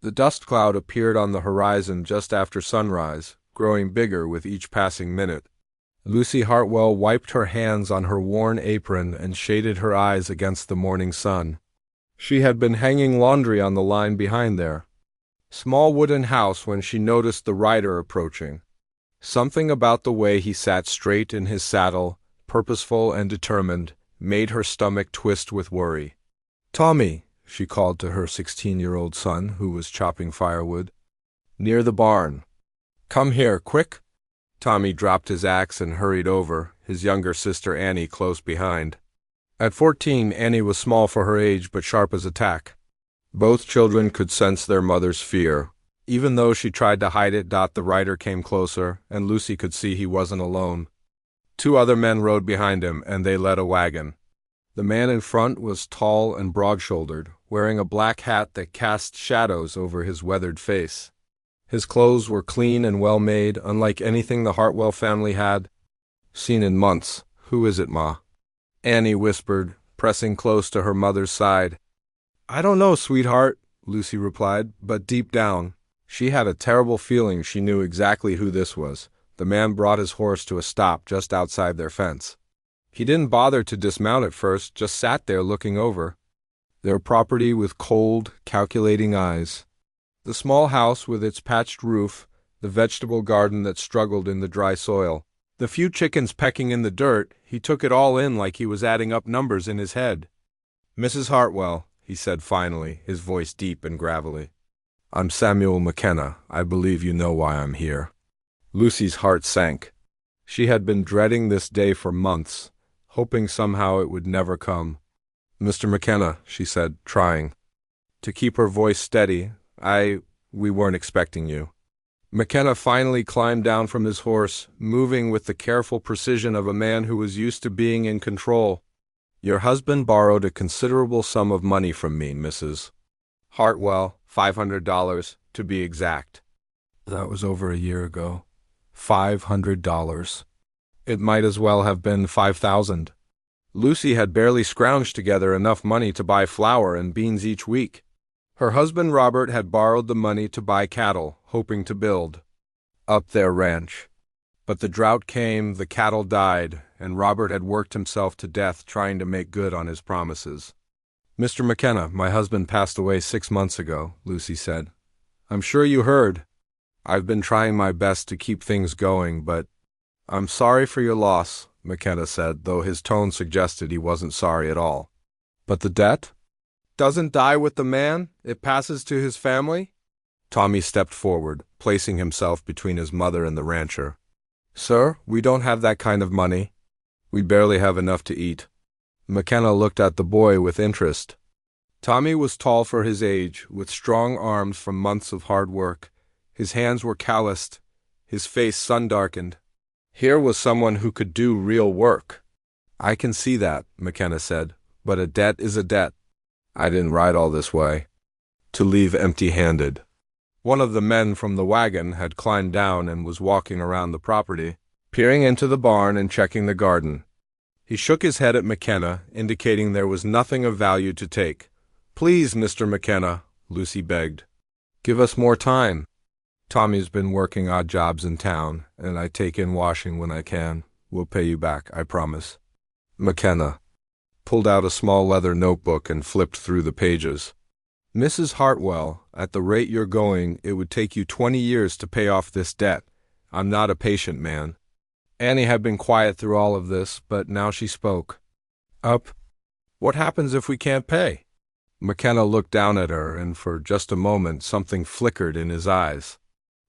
The dust cloud appeared on the horizon just after sunrise, growing bigger with each passing minute. Lucy Hartwell wiped her hands on her worn apron and shaded her eyes against the morning sun. She had been hanging laundry on the line behind their small wooden house when she noticed the rider approaching. Something about the way he sat straight in his saddle, purposeful and determined, made her stomach twist with worry. "Tommy," she called to her 16-year-old son, who was chopping firewood. "Near the barn. Come here, quick." Tommy dropped his axe and hurried over, his younger sister Annie close behind. At 14, Annie was small for her age but sharp as a tack. Both children could sense their mother's fear. Even though she tried to hide it, the rider came closer, and Lucy could see he wasn't alone. 2 other men rode behind him, and they led a wagon. The man in front was tall and broad-shouldered, wearing a black hat that cast shadows over his weathered face. His clothes were clean and well-made, unlike anything the Hartwell family had seen in months. "Who is it, Ma?" Annie whispered, pressing close to her mother's side. "I don't know, sweetheart," Lucy replied, but deep down, she had a terrible feeling she knew exactly who this was. The man brought his horse to a stop just outside their fence. He didn't bother to dismount at first, just sat there looking over their property with cold, calculating eyes. The small house with its patched roof, the vegetable garden that struggled in the dry soil, the few chickens pecking in the dirt, he took it all in like he was adding up numbers in his head. "Mrs. Hartwell," he said finally, his voice deep and gravelly. "I'm Samuel McKenna. I believe you know why I'm here." Lucy's heart sank. She had been dreading this day for months, hoping somehow it would never come. "Mr. McKenna," she said, trying to keep her voice steady, we weren't expecting you." McKenna finally climbed down from his horse, moving with the careful precision of a man who was used to being in control. "Your husband borrowed a considerable sum of money from me, Mrs. Hartwell, $500, to be exact." "That was over a year ago." $500. It might as well have been 5,000. Lucy had barely scrounged together enough money to buy flour and beans each week. Her husband Robert had borrowed the money to buy cattle, hoping to build up their ranch. But the drought came, the cattle died, and Robert had worked himself to death trying to make good on his promises. "Mr. McKenna, my husband passed away 6 months ago," Lucy said. "I'm sure you heard. I've been trying my best to keep things going, but—" "I'm sorry for your loss," McKenna said, though his tone suggested he wasn't sorry at all. "But the debt doesn't die with the man, it passes to his family?" Tommy stepped forward, placing himself between his mother and the rancher. "Sir, we don't have that kind of money. We barely have enough to eat." McKenna looked at the boy with interest. Tommy was tall for his age, with strong arms from months of hard work. His hands were calloused, his face sun-darkened. Here was someone who could do real work. "I can see that," McKenna said, "but a debt is a debt. I didn't ride all this way to leave empty-handed." One of the men from the wagon had climbed down and was walking around the property, peering into the barn and checking the garden. He shook his head at McKenna, indicating there was nothing of value to take. "Please, Mr. McKenna," Lucy begged. "Give us more time. Tommy's been working odd jobs in town, and I take in washing when I can. We'll pay you back, I promise." McKenna pulled out a small leather notebook and flipped through the pages. "Mrs. Hartwell, at the rate you're going, it would take you 20 years to pay off this debt. I'm not a patient man." Annie had been quiet through all of this, but now she spoke. What happens if we can't pay?" McKenna looked down at her, and for just a moment something flickered in his eyes.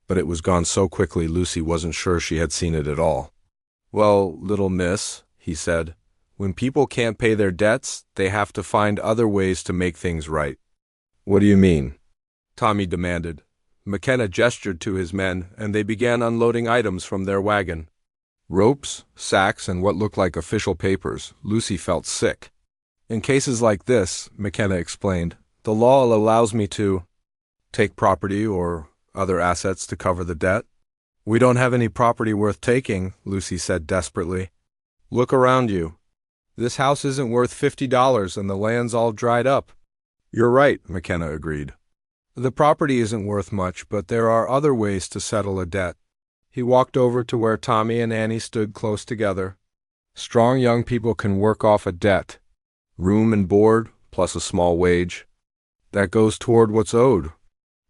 But it was gone so quickly Lucy wasn't sure she had seen it at all. "Well, little miss," he said, "when people can't pay their debts, they have to find other ways to make things right." "What do you mean?" Tommy demanded. McKenna gestured to his men, and they began unloading items from their wagon. Ropes, sacks, and what looked like official papers. Lucy felt sick. "In cases like this," McKenna explained, "the law allows me to take property or other assets to cover the debt." "We don't have any property worth taking," Lucy said desperately. "Look around you. This house isn't worth $50 and the land's all dried up." "You're right," McKenna agreed. The property isn't worth much, but there are other ways to settle a debt. He walked over to where Tommy and Annie stood close together. Strong young people can work off a debt. Room and board, plus a small wage. That goes toward what's owed.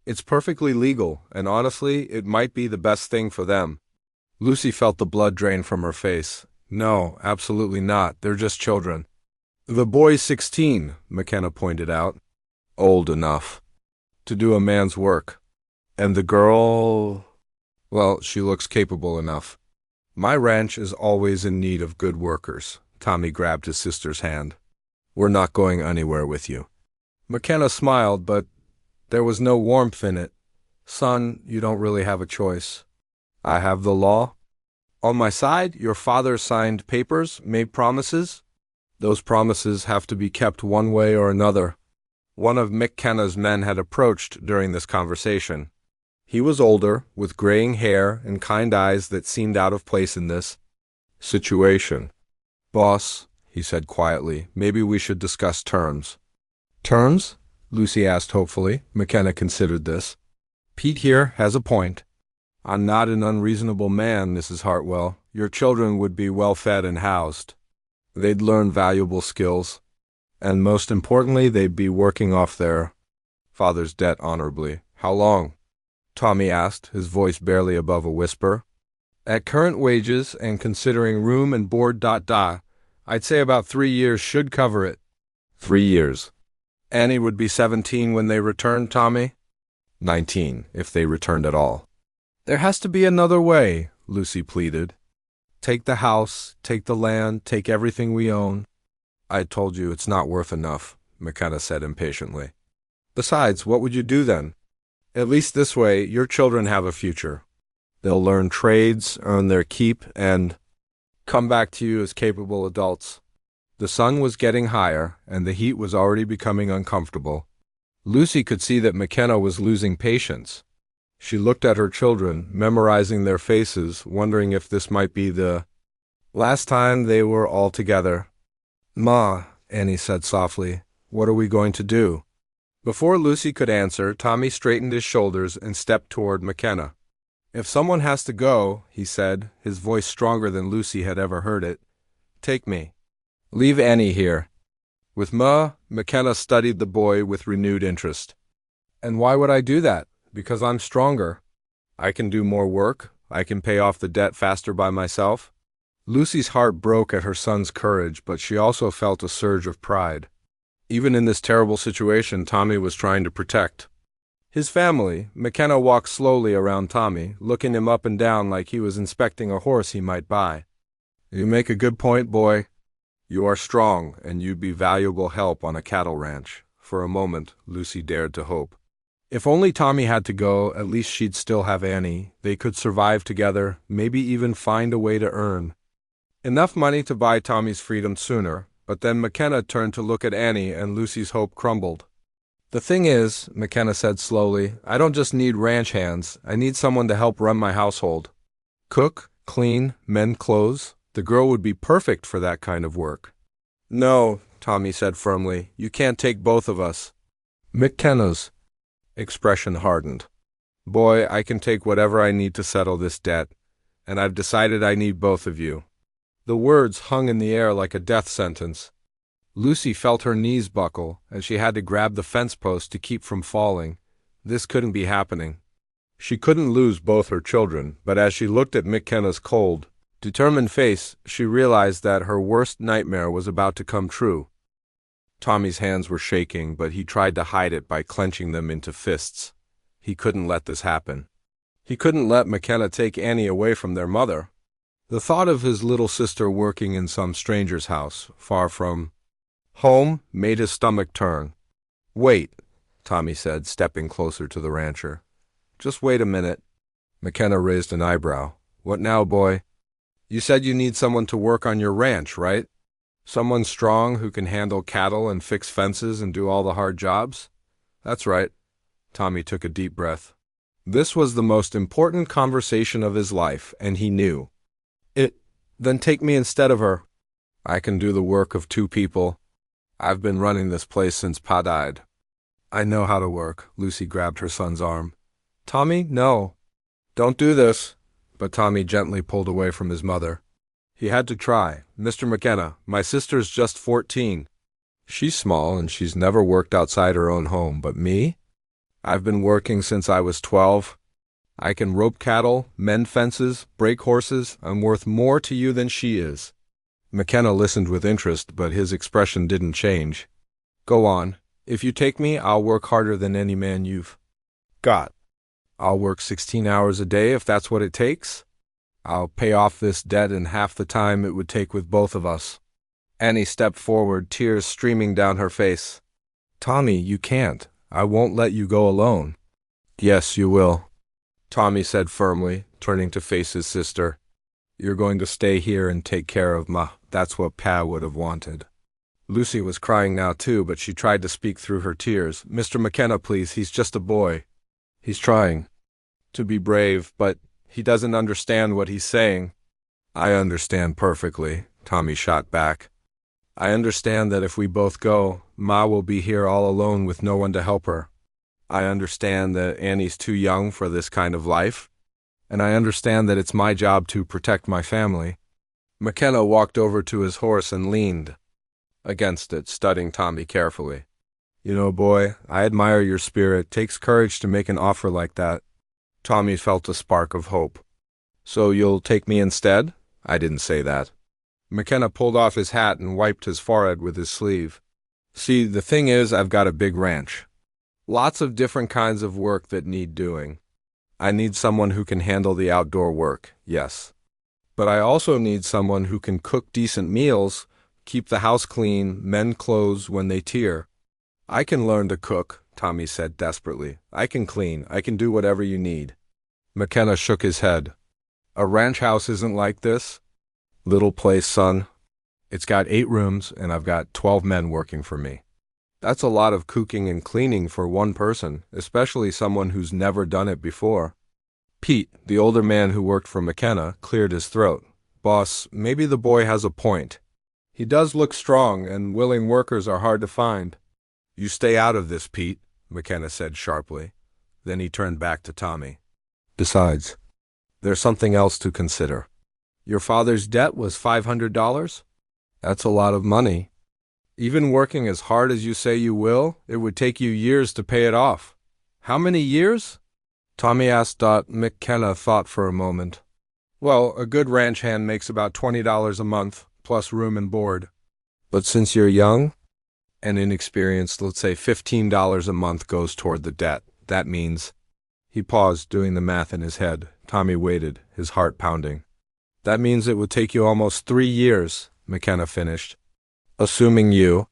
It's perfectly legal, and honestly, it might be the best thing for them. Lucy felt the blood drain from her face. No, absolutely not. They're just children. The boy's 16, McKenna pointed out. Old enough to do a man's work. And the girl, well, she looks capable enough. My ranch is always in need of good workers. Tommy grabbed his sister's hand. We're not going anywhere with you. McKenna smiled, but there was no warmth in it. Son, you don't really have a choice. I have the law. On my side, your father signed papers, made promises. Those promises have to be kept one way or another. One of McKenna's men had approached during this conversation. He was older, with graying hair and kind eyes that seemed out of place in this situation. Boss, he said quietly, maybe we should discuss terms. Terms? Lucy asked hopefully. McKenna considered this. Pete here has a point. I'm not an unreasonable man, Mrs. Hartwell. Your children would be well fed and housed. They'd learn valuable skills. And most importantly, they'd be working off their father's debt honorably. How long? Tommy asked, his voice barely above a whisper. At current wages and considering room and board ... I'd say about 3 years should cover it. 3 years. Annie would be 17 when they returned, Tommy? 19, if they returned at all. There has to be another way, Lucy pleaded. Take the house, take the land, take everything we own. I told you it's not worth enough, McKenna said impatiently. Besides, what would you do then? At least this way, your children have a future. They'll learn trades, earn their keep, and come back to you as capable adults. The sun was getting higher, and the heat was already becoming uncomfortable. Lucy could see that McKenna was losing patience. She looked at her children, memorizing their faces, wondering if this might be the last time they were all together. Ma, Annie said softly, what are we going to do? Before Lucy could answer, Tommy straightened his shoulders and stepped toward McKenna. If someone has to go, he said, his voice stronger than Lucy had ever heard it, take me. Leave Annie here. With Ma, McKenna studied the boy with renewed interest. And why would I do that? Because I'm stronger. I can do more work. I can pay off the debt faster by myself. Lucy's heart broke at her son's courage, but she also felt a surge of pride. Even in this terrible situation, Tommy was trying to protect his family. McKenna walked slowly around Tommy, looking him up and down like he was inspecting a horse he might buy. You make a good point, boy. You are strong, and you'd be valuable help on a cattle ranch. For a moment, Lucy dared to hope. If only Tommy had to go, at least she'd still have Annie. They could survive together, maybe even find a way to earn enough money to buy Tommy's freedom sooner. But then McKenna turned to look at Annie, and Lucy's hope crumbled. The thing is, McKenna said slowly, I don't just need ranch hands. I need someone to help run my household. Cook, clean, mend clothes. The girl would be perfect for that kind of work. No, Tommy said firmly, you can't take both of us. McKenna's expression hardened. Boy, I can take whatever I need to settle this debt, and I've decided I need both of you. The words hung in the air like a death sentence. Lucy felt her knees buckle, and she had to grab the fence post to keep from falling. This couldn't be happening. She couldn't lose both her children, but as she looked at McKenna's cold, determined face, she realized that her worst nightmare was about to come true. Tommy's hands were shaking, but he tried to hide it by clenching them into fists. He couldn't let this happen. He couldn't let McKenna take Annie away from their mother. The thought of his little sister working in some stranger's house, far from home, made his stomach turn. Wait, Tommy said, stepping closer to the rancher. Just wait a minute. McKenna raised an eyebrow. What now, boy? You said you need someone to work on your ranch, right? Someone strong who can handle cattle and fix fences and do all the hard jobs? That's right. Tommy took a deep breath. This was the most important conversation of his life, and he knew. Then take me instead of her. I can do the work of 2 people. I've been running this place since Pa died. I know how to work. Lucy grabbed her son's arm. Tommy, no. Don't do this. But Tommy gently pulled away from his mother. He had to try. Mr. McKenna, my sister's just 14. She's small and she's never worked outside her own home, but me? I've been working since I was 12. I can rope cattle, mend fences, break horses. I'm worth more to you than she is. McKenna listened with interest, but his expression didn't change. Go on. If you take me, I'll work harder than any man you've got. I'll work 16 hours a day if that's what it takes. I'll pay off this debt in half the time it would take with both of us. Annie stepped forward, tears streaming down her face. Tommy, you can't. I won't let you go alone. Yes, you will, Tommy said firmly, turning to face his sister. You're going to stay here and take care of Ma. That's what Pa would have wanted. Lucy was crying now too, but she tried to speak through her tears. Mr. McKenna, please, he's just a boy. He's trying to be brave, but he doesn't understand what he's saying. I understand perfectly, Tommy shot back. I understand that if we both go, Ma will be here all alone with no one to help her. I understand that Annie's too young for this kind of life, and I understand that it's my job to protect my family. McKenna walked over to his horse and leaned against it, studying Tommy carefully. You know, boy, I admire your spirit. It takes courage to make an offer like that. Tommy felt a spark of hope. So you'll take me instead? I didn't say that. McKenna pulled off his hat and wiped his forehead with his sleeve. See, the thing is, I've got a big ranch. Lots of different kinds of work that need doing. I need someone who can handle the outdoor work, yes. But I also need someone who can cook decent meals, keep the house clean, mend clothes when they tear. I can learn to cook, Tommy said desperately. I can clean. I can do whatever you need. McKenna shook his head. A ranch house isn't like this. Little place, son. It's got 8 rooms, and I've got 12 men working for me. That's a lot of cooking and cleaning for one person, especially someone who's never done it before. Pete, the older man who worked for McKenna, cleared his throat. Boss, maybe the boy has a point. He does look strong, and willing workers are hard to find. You stay out of this, Pete, McKenna said sharply. Then he turned back to Tommy. Besides, there's something else to consider. Your father's debt was $500? That's a lot of money. Even working as hard as you say you will, it would take you years to pay it off. How many years? Tommy asked. McKenna thought for a moment. Well, a good ranch hand makes about $20 a month, plus room and board. But since you're young and inexperienced, let's say $15 a month goes toward the debt. That means... He paused, doing the math in his head. Tommy waited, his heart pounding. That means it would take you almost 3 years, McKenna finished. Assuming you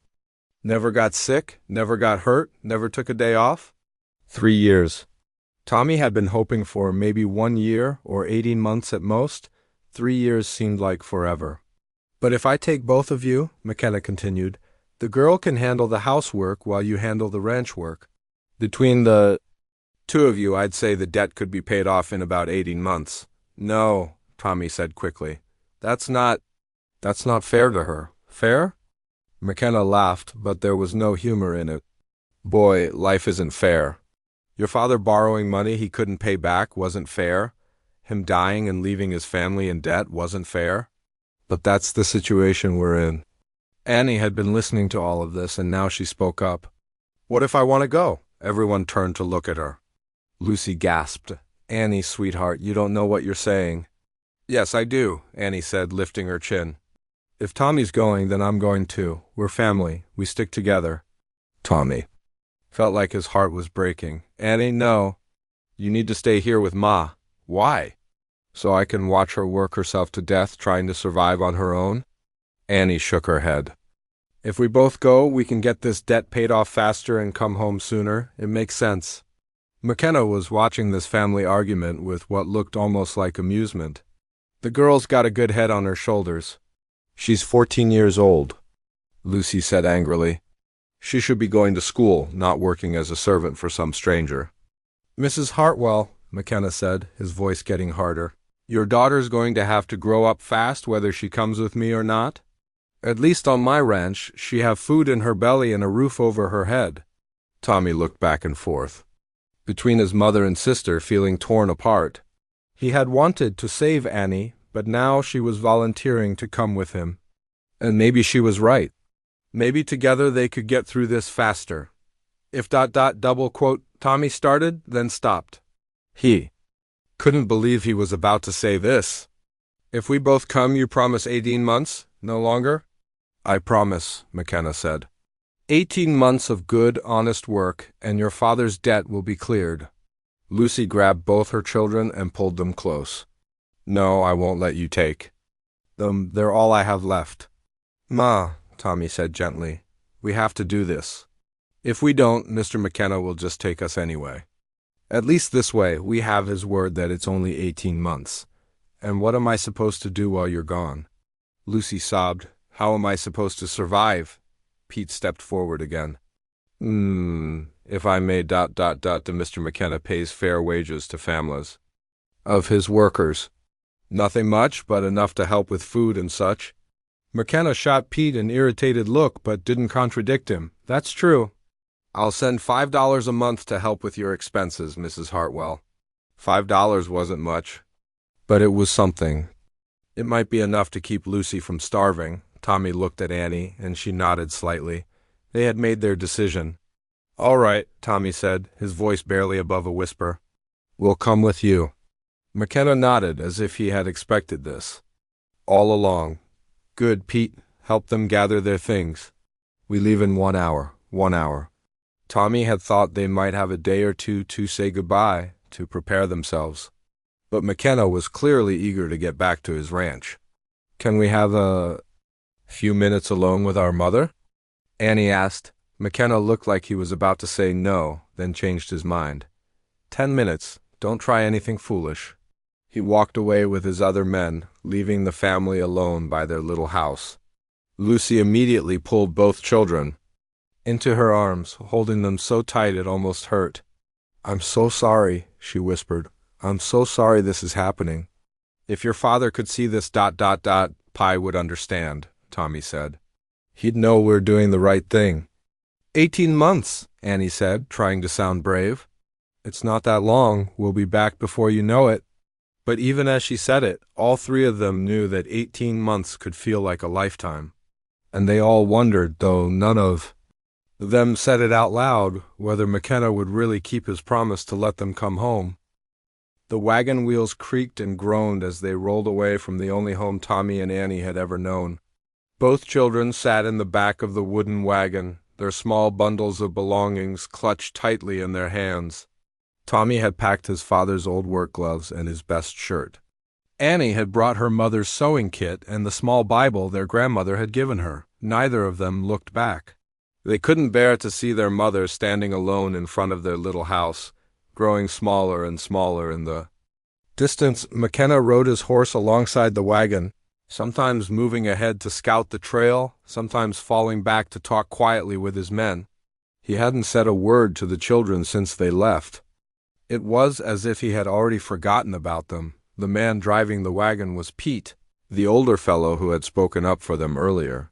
never got sick, never got hurt, never took a day off? 3 years. Tommy had been hoping for maybe 1 year or 18 months at most. 3 years seemed like forever. But if I take both of you, McKenna continued, the girl can handle the housework while you handle the ranch work. Between the 2 of you, I'd say the debt could be paid off in about 18 months. No, Tommy said quickly. That's not fair to her. Fair? McKenna laughed, but there was no humor in it. Boy, life isn't fair. Your father borrowing money he couldn't pay back wasn't fair. Him dying and leaving his family in debt wasn't fair. But that's the situation we're in. Annie had been listening to all of this, and now she spoke up. What if I want to go? Everyone turned to look at her. Lucy gasped. Annie, sweetheart, you don't know what you're saying. Yes, I do, Annie said, lifting her chin. If Tommy's going, then I'm going too. We're family. We stick together. Tommy felt like his heart was breaking. Annie, no. You need to stay here with Ma. Why? So I can watch her work herself to death trying to survive on her own? Annie shook her head. If we both go, we can get this debt paid off faster and come home sooner. It makes sense. McKenna was watching this family argument with what looked almost like amusement. The girl's got a good head on her shoulders. She's 14 years old, Lucy said angrily. She should be going to school, not working as a servant for some stranger. Mrs. Hartwell, McKenna said, his voice getting harder, your daughter's going to have to grow up fast whether she comes with me or not. At least on my ranch, she have food in her belly and a roof over her head. Tommy looked back and forth. Between his mother and sister feeling torn apart. He had wanted to save Annie, but now she was volunteering to come with him. And maybe she was right. Maybe together they could get through this faster. If ... Tommy started, then stopped. He couldn't believe he was about to say this. If we both come, you promise 18 months? No longer? I promise, McKenna said. 18 months of good, honest work, and your father's debt will be cleared. Lucy grabbed both her children and pulled them close. No, I won't let you take them. They're all I have left. Ma, Tommy said gently, we have to do this. If we don't, Mr. McKenna will just take us anyway. At least this way, we have his word that it's only 18 months. And what am I supposed to do while you're gone? Lucy sobbed. How am I supposed to survive? Pete stepped forward again. If I may ... Mr. McKenna pays fair wages to families of his workers. Nothing much, but enough to help with food and such. McKenna shot Pete an irritated look, but didn't contradict him. That's true. I'll send $5 a month to help with your expenses, Mrs. Hartwell. $5 wasn't much, but it was something. It might be enough to keep Lucy from starving. Tommy looked at Annie, and she nodded slightly. They had made their decision. All right, Tommy said, his voice barely above a whisper. We'll come with you. McKenna nodded as if he had expected this. All along. Good, Pete. Help them gather their things. We leave in 1 hour. 1 hour. Tommy had thought they might have a day or two to say goodbye, to prepare themselves. But McKenna was clearly eager to get back to his ranch. Can we have a few minutes alone with our mother? Annie asked. McKenna looked like he was about to say no, then changed his mind. 10 minutes. Don't try anything foolish. He walked away with his other men, leaving the family alone by their little house. Lucy immediately pulled both children into her arms, holding them so tight it almost hurt. I'm so sorry, she whispered. I'm so sorry this is happening. If your father could see this ... Pi would understand, Tommy said. He'd know we're doing the right thing. 18 months, Annie said, trying to sound brave. It's not that long. We'll be back before you know it. But even as she said it, all three of them knew that 18 months could feel like a lifetime. And they all wondered, though none of them said it out loud, whether McKenna would really keep his promise to let them come home. The wagon wheels creaked and groaned as they rolled away from the only home Tommy and Annie had ever known. Both children sat in the back of the wooden wagon, their small bundles of belongings clutched tightly in their hands. Tommy had packed his father's old work gloves and his best shirt. Annie had brought her mother's sewing kit and the small Bible their grandmother had given her. Neither of them looked back. They couldn't bear to see their mother standing alone in front of their little house, growing smaller and smaller in the distance. McKenna rode his horse alongside the wagon, sometimes moving ahead to scout the trail, sometimes falling back to talk quietly with his men. He hadn't said a word to the children since they left. It was as if he had already forgotten about them. The man driving the wagon was Pete, the older fellow who had spoken up for them earlier.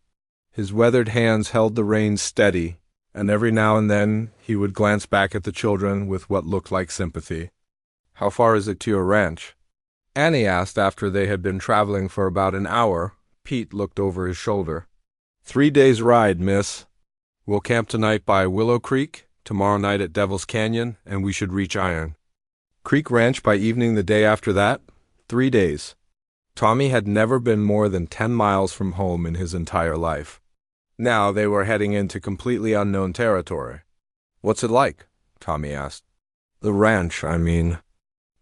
His weathered hands held the reins steady, and every now and then he would glance back at the children with what looked like sympathy. How far is it to your ranch? Annie asked after they had been traveling for about an hour. Pete looked over his shoulder. 3 days' ride, miss. We'll camp tonight by Willow Creek, tomorrow night at Devil's Canyon, and we should reach Iron Creek Ranch by evening the day after that. 3 days. Tommy had never been more than 10 miles from home in his entire life. Now they were heading into completely unknown territory. What's it like? Tommy asked. The ranch, I mean.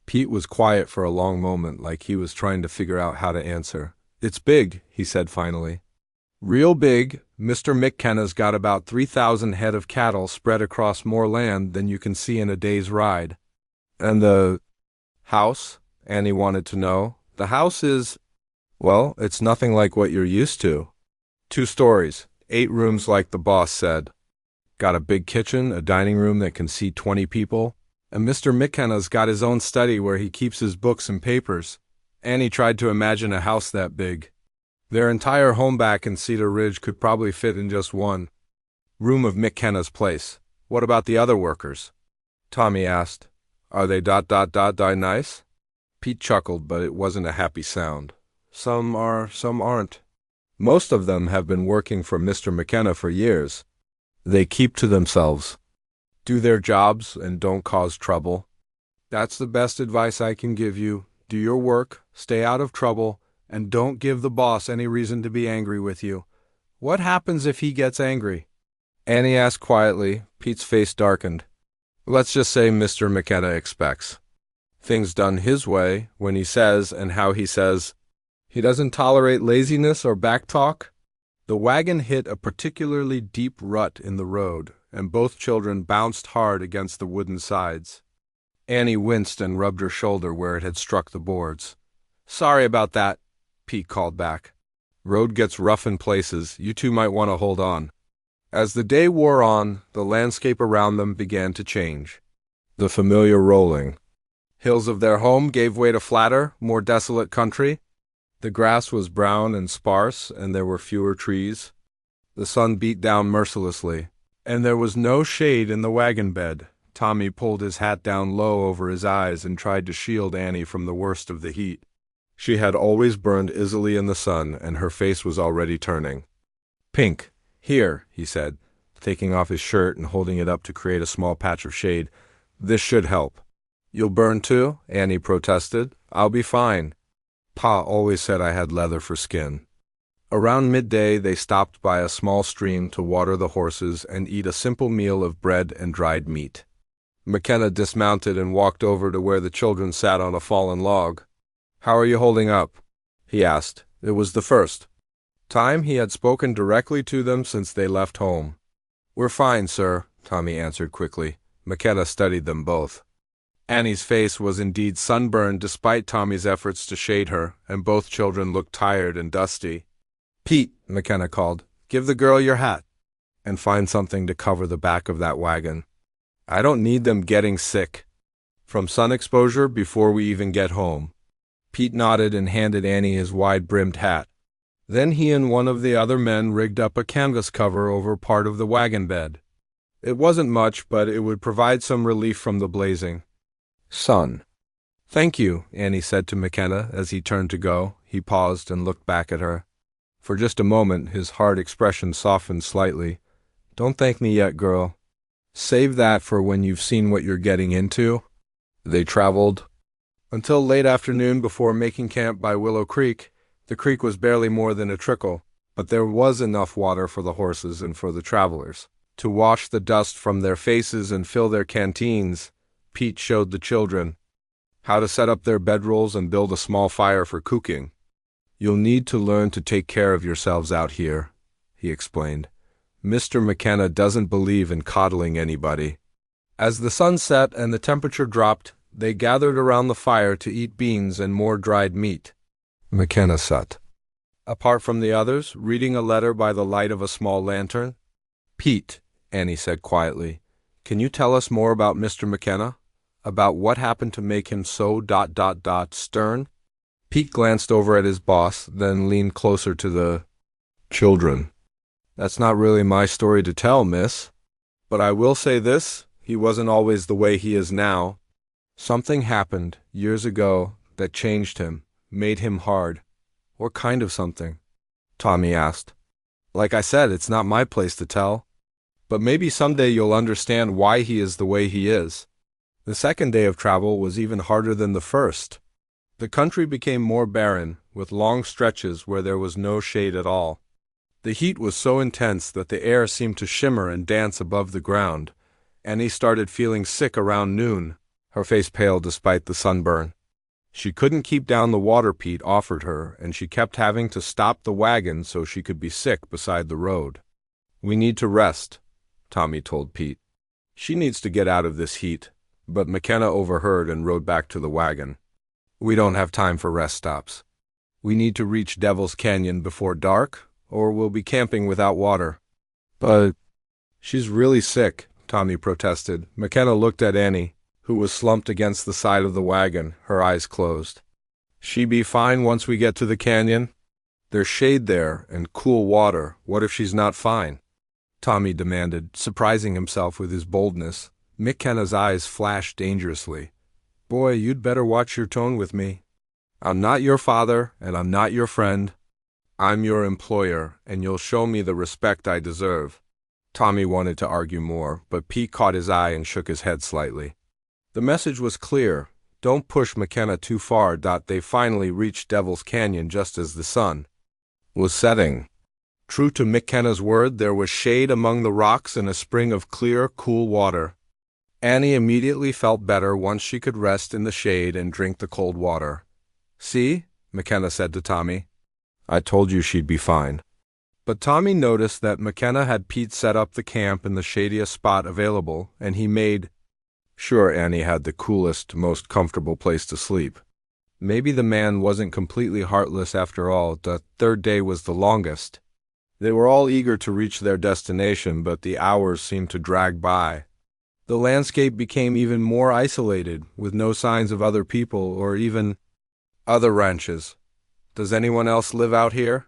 Pete was quiet for a long moment, like he was trying to figure out how to answer. It's big, he said finally. Real big. Mr. McKenna's got about 3,000 head of cattle spread across more land than you can see in a day's ride. And the house? Annie wanted to know. The house is, well, it's nothing like what you're used to. 2 stories, 8 rooms like the boss said. Got a big kitchen, a dining room that can seat 20 people. And Mr. McKenna's got his own study where he keeps his books and papers. Annie tried to imagine a house that big. Their entire home back in Cedar Ridge could probably fit in just one room of McKenna's place. What about the other workers? Tommy asked. Are they die nice? Pete chuckled, but it wasn't a happy sound. Some are, some aren't. Most of them have been working for Mr. McKenna for years. They keep to themselves, do their jobs, and don't cause trouble. That's the best advice I can give you. Do your work, stay out of trouble, and don't give the boss any reason to be angry with you. What happens if he gets angry? Annie asked quietly. Pete's face darkened. Let's just say Mr. McKenna expects things done his way, when he says and how he says. He doesn't tolerate laziness or backtalk. The wagon hit a particularly deep rut in the road, and both children bounced hard against the wooden sides. Annie winced and rubbed her shoulder where it had struck the boards. Sorry about that, Pete called back. Road gets rough in places. You two might want to hold on. As the day wore on, the landscape around them began to change. The familiar rolling hills of their home gave way to flatter, more desolate country. The grass was brown and sparse, and there were fewer trees. The sun beat down mercilessly, and there was no shade in the wagon bed. Tommy pulled his hat down low over his eyes and tried to shield Annie from the worst of the heat. She had always burned easily in the sun, and her face was already turning pink. Here, he said, taking off his shirt and holding it up to create a small patch of shade. This should help. You'll burn too? Annie protested. I'll be fine. Pa always said I had leather for skin. Around midday, they stopped by a small stream to water the horses and eat a simple meal of bread and dried meat. McKenna dismounted and walked over to where the children sat on a fallen log. How are you holding up? He asked. It was the first time he had spoken directly to them since they left home. We're fine, sir, Tommy answered quickly. McKenna studied them both. Annie's face was indeed sunburned despite Tommy's efforts to shade her, and both children looked tired and dusty. Pete, McKenna called, give the girl your hat, and find something to cover the back of that wagon. I don't need them getting sick from sun exposure before we even get home. Pete nodded and handed Annie his wide-brimmed hat. Then he and one of the other men rigged up a canvas cover over part of the wagon bed. It wasn't much, but it would provide some relief from the blazing sun. Thank you, Annie said to McKenna as he turned to go. He paused and looked back at her. For just a moment, his hard expression softened slightly. Don't thank me yet, girl. Save that for when you've seen what you're getting into. They traveled until late afternoon before making camp by Willow Creek. The creek was barely more than a trickle, but there was enough water for the horses and for the travelers to wash the dust from their faces and fill their canteens. Pete showed the children how to set up their bedrolls and build a small fire for cooking. You'll need to learn to take care of yourselves out here, he explained. Mr. McKenna doesn't believe in coddling anybody. As the sun set and the temperature dropped, they gathered around the fire to eat beans and more dried meat. McKenna sat apart from the others, reading a letter by the light of a small lantern. Pete, Annie said quietly, can you tell us more about Mr. McKenna? About what happened to make him so stern? Pete glanced over at his boss, then leaned closer to the children. That's not really my story to tell, miss. But I will say this, he wasn't always the way he is now. Something happened years ago that changed him, made him hard. What kind of something? Tommy asked. Like I said, it's not my place to tell. But maybe someday you'll understand why he is the way he is. The second day of travel was even harder than the first. The country became more barren, with long stretches where there was no shade at all. The heat was so intense that the air seemed to shimmer and dance above the ground. Annie started feeling sick around noon, her face pale despite the sunburn. She couldn't keep down the water Pete offered her, and she kept having to stop the wagon so she could be sick beside the road. We need to rest, Tommy told Pete. She needs to get out of this heat, but McKenna overheard and rode back to the wagon. We don't have time for rest stops. We need to reach Devil's Canyon before dark, or we'll be camping without water. But she's really sick, Tommy protested. McKenna looked at Annie, who was slumped against the side of the wagon, her eyes closed. She be fine once we get to the canyon? There's shade there and cool water. What if she's not fine? Tommy demanded, surprising himself with his boldness. McKenna's eyes flashed dangerously. Boy, you'd better watch your tone with me. I'm not your father, and I'm not your friend. I'm your employer, and you'll show me the respect I deserve. Tommy wanted to argue more, but Pete caught his eye and shook his head slightly. The message was clear. Don't push McKenna too far. They finally reached Devil's Canyon just as the sun was setting. True to McKenna's word, there was shade among the rocks and a spring of clear, cool water. Annie immediately felt better once she could rest in the shade and drink the cold water. See, McKenna said to Tommy. I told you she'd be fine. But Tommy noticed that McKenna had Pete set up the camp in the shadiest spot available, and he made sure Annie had the coolest, most comfortable place to sleep. Maybe the man wasn't completely heartless after all. The third day was the longest. They were all eager to reach their destination, but the hours seemed to drag by. The landscape became even more isolated, with no signs of other people or even other ranches. Does anyone else live out here?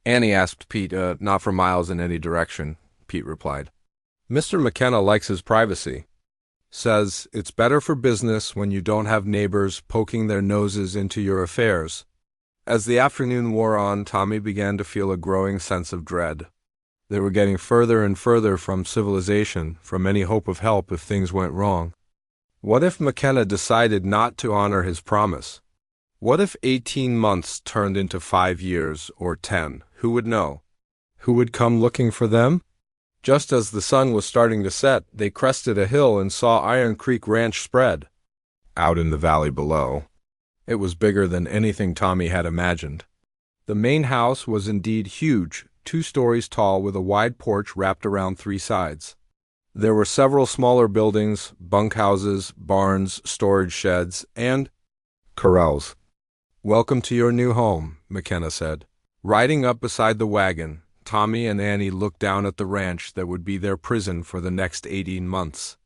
Annie asked Pete. Not for miles in any direction, Pete replied. Mr. McKenna likes his privacy. Says it's better for business when you don't have neighbors poking their noses into your affairs. As the afternoon wore on, Tommy began to feel a growing sense of dread. They were getting further and further from civilization, from any hope of help if things went wrong. What if McKenna decided not to honor his promise? What if 18 months turned into 5 years or 10? Who would know? Who would come looking for them? Just as the sun was starting to set, they crested a hill and saw Iron Creek Ranch spread out in the valley below. It was bigger than anything Tommy had imagined. The main house was indeed huge, 2 stories tall with a wide porch wrapped around 3 sides. There were several smaller buildings, bunkhouses, barns, storage sheds, and corrals. Welcome to your new home, McKenna said. Riding up beside the wagon, Tommy and Annie looked down at the ranch that would be their prison for the next 18 months.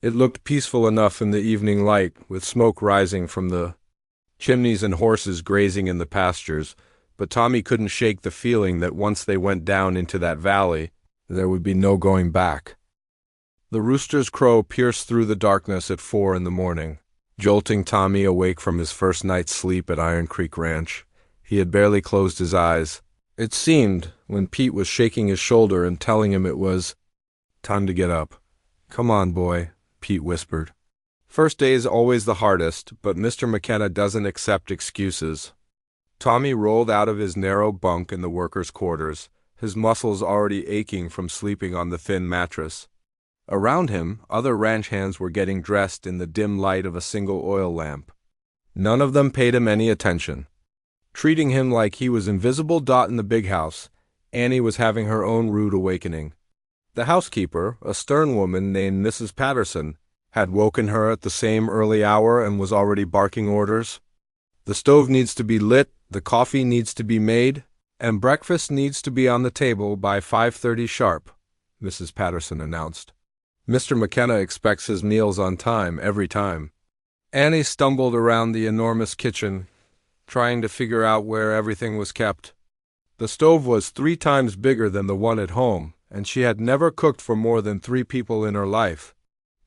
It looked peaceful enough in the evening light, with smoke rising from the chimneys and horses grazing in the pastures, but Tommy couldn't shake the feeling that once they went down into that valley, there would be no going back. The rooster's crow pierced through the darkness at 4 in the morning, jolting Tommy awake from his first night's sleep at Iron Creek Ranch. He had barely closed his eyes. It seemed, when Pete was shaking his shoulder and telling him it was time to get up. Come on, boy, Pete whispered. First day is always the hardest, but Mr. McKenna doesn't accept excuses. Tommy rolled out of his narrow bunk in the workers' quarters, his muscles already aching from sleeping on the thin mattress. Around him, other ranch hands were getting dressed in the dim light of a single oil lamp. None of them paid him any attention. Treating him like he was invisible. In the big house, Annie was having her own rude awakening. The housekeeper, a stern woman named Mrs. Patterson, had woken her at the same early hour and was already barking orders. The stove needs to be lit, the coffee needs to be made, and breakfast needs to be on the table by 5:30 sharp, Mrs. Patterson announced. Mr. McKenna expects his meals on time every time. Annie stumbled around the enormous kitchen, trying to figure out where everything was kept. The stove was 3 times bigger than the one at home, and she had never cooked for more than 3 people in her life.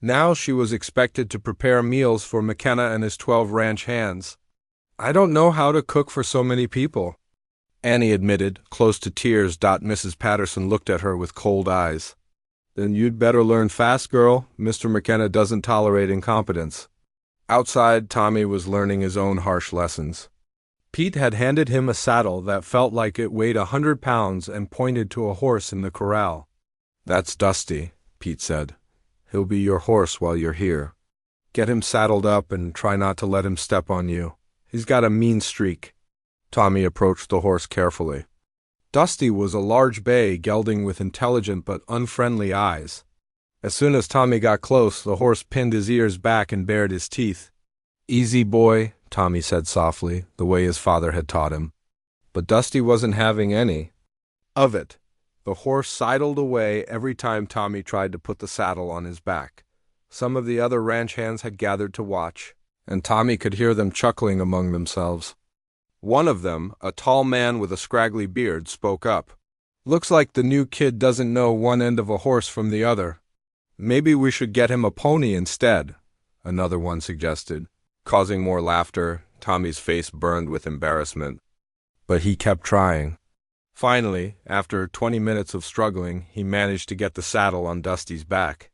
Now she was expected to prepare meals for McKenna and his 12 ranch hands. I don't know how to cook for so many people, Annie admitted, close to tears. Mrs. Patterson looked at her with cold eyes. Then you'd better learn fast, girl. Mr. McKenna doesn't tolerate incompetence. Outside, Tommy was learning his own harsh lessons. Pete had handed him a saddle that felt like it weighed 100 pounds and pointed to a horse in the corral. That's Dusty, Pete said. He'll be your horse while you're here. Get him saddled up and try not to let him step on you. He's got a mean streak. Tommy approached the horse carefully. Dusty was a large bay gelding with intelligent but unfriendly eyes. As soon as Tommy got close, the horse pinned his ears back and bared his teeth. Easy, boy, Tommy said softly, the way his father had taught him. But Dusty wasn't having any of it. The horse sidled away every time Tommy tried to put the saddle on his back. Some of the other ranch hands had gathered to watch, and Tommy could hear them chuckling among themselves. One of them, a tall man with a scraggly beard, spoke up. Looks like the new kid doesn't know one end of a horse from the other. Maybe we should get him a pony instead, another one suggested. Causing more laughter, Tommy's face burned with embarrassment. But he kept trying. Finally, after 20 minutes of struggling, he managed to get the saddle on Dusty's back.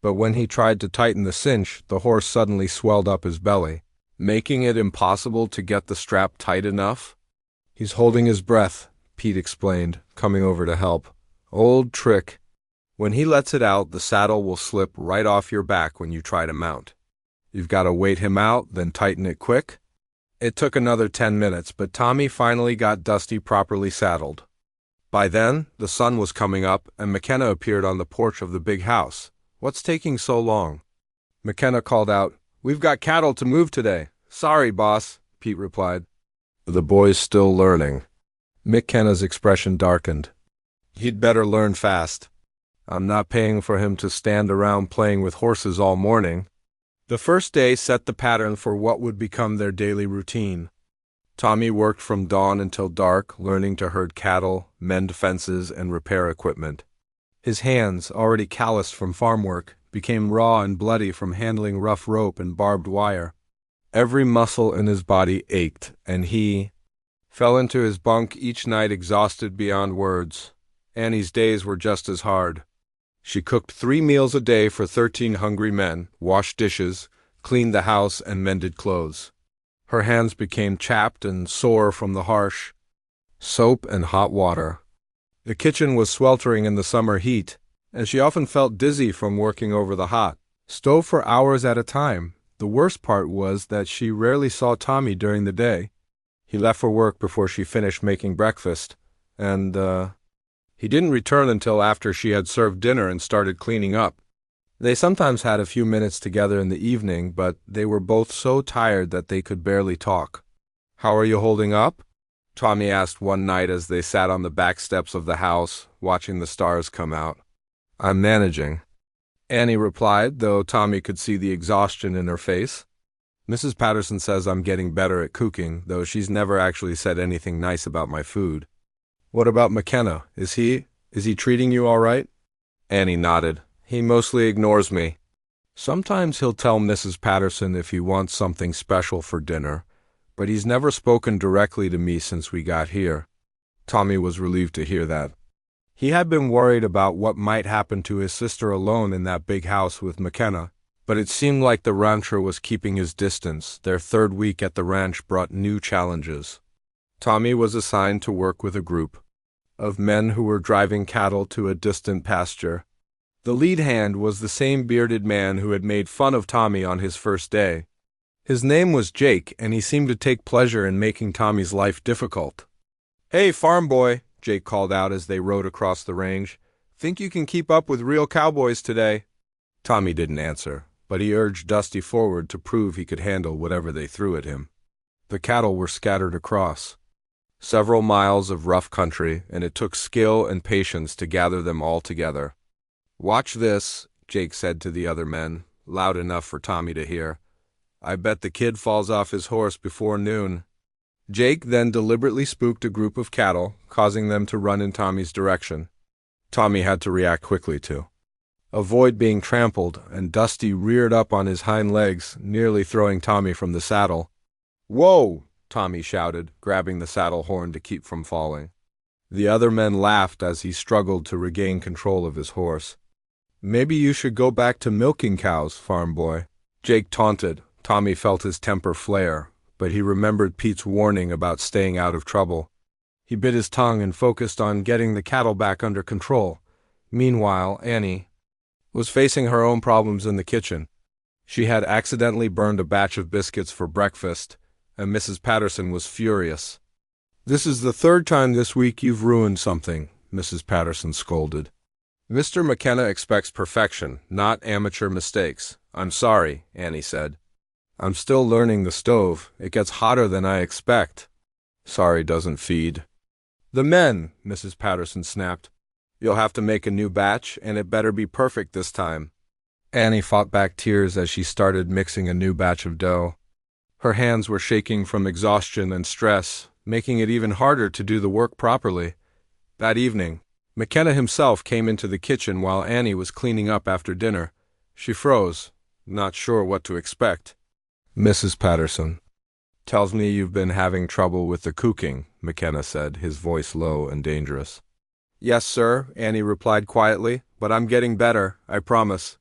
But when he tried to tighten the cinch, the horse suddenly swelled up his belly, making it impossible to get the strap tight enough. He's holding his breath, Pete explained, coming over to help. Old trick. When he lets it out, the saddle will slip right off your back when you try to mount. You've got to wait him out, then tighten it quick. It took another 10 minutes, but Tommy finally got Dusty properly saddled. By then, the sun was coming up, and McKenna appeared on the porch of the big house. What's taking so long? McKenna called out, We've got cattle to move today. Sorry, boss, Pete replied. The boy's still learning. McKenna's expression darkened. He'd better learn fast. I'm not paying for him to stand around playing with horses all morning. The first day set the pattern for what would become their daily routine. Tommy worked from dawn until dark, learning to herd cattle, mend fences, and repair equipment. His hands, already calloused from farm work, became raw and bloody from handling rough rope and barbed wire. Every muscle in his body ached, and he fell into his bunk each night exhausted beyond words. Annie's days were just as hard. She cooked 3 meals a day for 13 hungry men, washed dishes, cleaned the house, and mended clothes. Her hands became chapped and sore from the harsh soap and hot water. The kitchen was sweltering in the summer heat, and she often felt dizzy from working over the hot stove for hours at a time. The worst part was that she rarely saw Tommy during the day. He left for work before she finished making breakfast, and, he didn't return until after she had served dinner and started cleaning up. They sometimes had a few minutes together in the evening, but they were both so tired that they could barely talk. How are you holding up? Tommy asked one night as they sat on the back steps of the house, watching the stars come out. I'm managing, Annie replied, though Tommy could see the exhaustion in her face. Mrs. Patterson says I'm getting better at cooking, though she's never actually said anything nice about my food. What about McKenna? Is he treating you all right? Annie nodded. He mostly ignores me. Sometimes he'll tell Mrs. Patterson if he wants something special for dinner, but he's never spoken directly to me since we got here. Tommy was relieved to hear that. He had been worried about what might happen to his sister alone in that big house with McKenna, but it seemed like the rancher was keeping his distance. Their 3rd week at the ranch brought new challenges. Tommy was assigned to work with a group of men who were driving cattle to a distant pasture. The lead hand was the same bearded man who had made fun of Tommy on his first day. His name was Jake, and he seemed to take pleasure in making Tommy's life difficult. Hey, farm boy, Jake called out as they rode across the range. Think you can keep up with real cowboys today? Tommy didn't answer, but he urged Dusty forward to prove he could handle whatever they threw at him. The cattle were scattered across several miles of rough country, and it took skill and patience to gather them all together. Watch this, Jake said to the other men, loud enough for Tommy to hear. I bet the kid falls off his horse before noon. Jake then deliberately spooked a group of cattle, causing them to run in Tommy's direction. Tommy had to react quickly to avoid being trampled, and Dusty reared up on his hind legs, nearly throwing Tommy from the saddle. Whoa! Tommy shouted, grabbing the saddle horn to keep from falling. The other men laughed as he struggled to regain control of his horse. Maybe you should go back to milking cows, farm boy, Jake taunted. Tommy felt his temper flare, but he remembered Pete's warning about staying out of trouble. He bit his tongue and focused on getting the cattle back under control. Meanwhile, Annie was facing her own problems in the kitchen. She had accidentally burned a batch of biscuits for breakfast, and Mrs. Patterson was furious. This is the 3rd time this week you've ruined something, Mrs. Patterson scolded. Mr. McKenna expects perfection, not amateur mistakes. I'm sorry, Annie said. I'm still learning the stove. It gets hotter than I expect. Sorry doesn't feed. The men, Mrs. Patterson snapped. You'll have to make a new batch, and it better be perfect this time. Annie fought back tears as she started mixing a new batch of dough. Her hands were shaking from exhaustion and stress, making it even harder to do the work properly. That evening, McKenna himself came into the kitchen while Annie was cleaning up after dinner. She froze, not sure what to expect. "Mrs. Patterson tells me you've been having trouble with the cooking," McKenna said, his voice low and dangerous. "Yes, sir," Annie replied quietly, "but I'm getting better, I promise."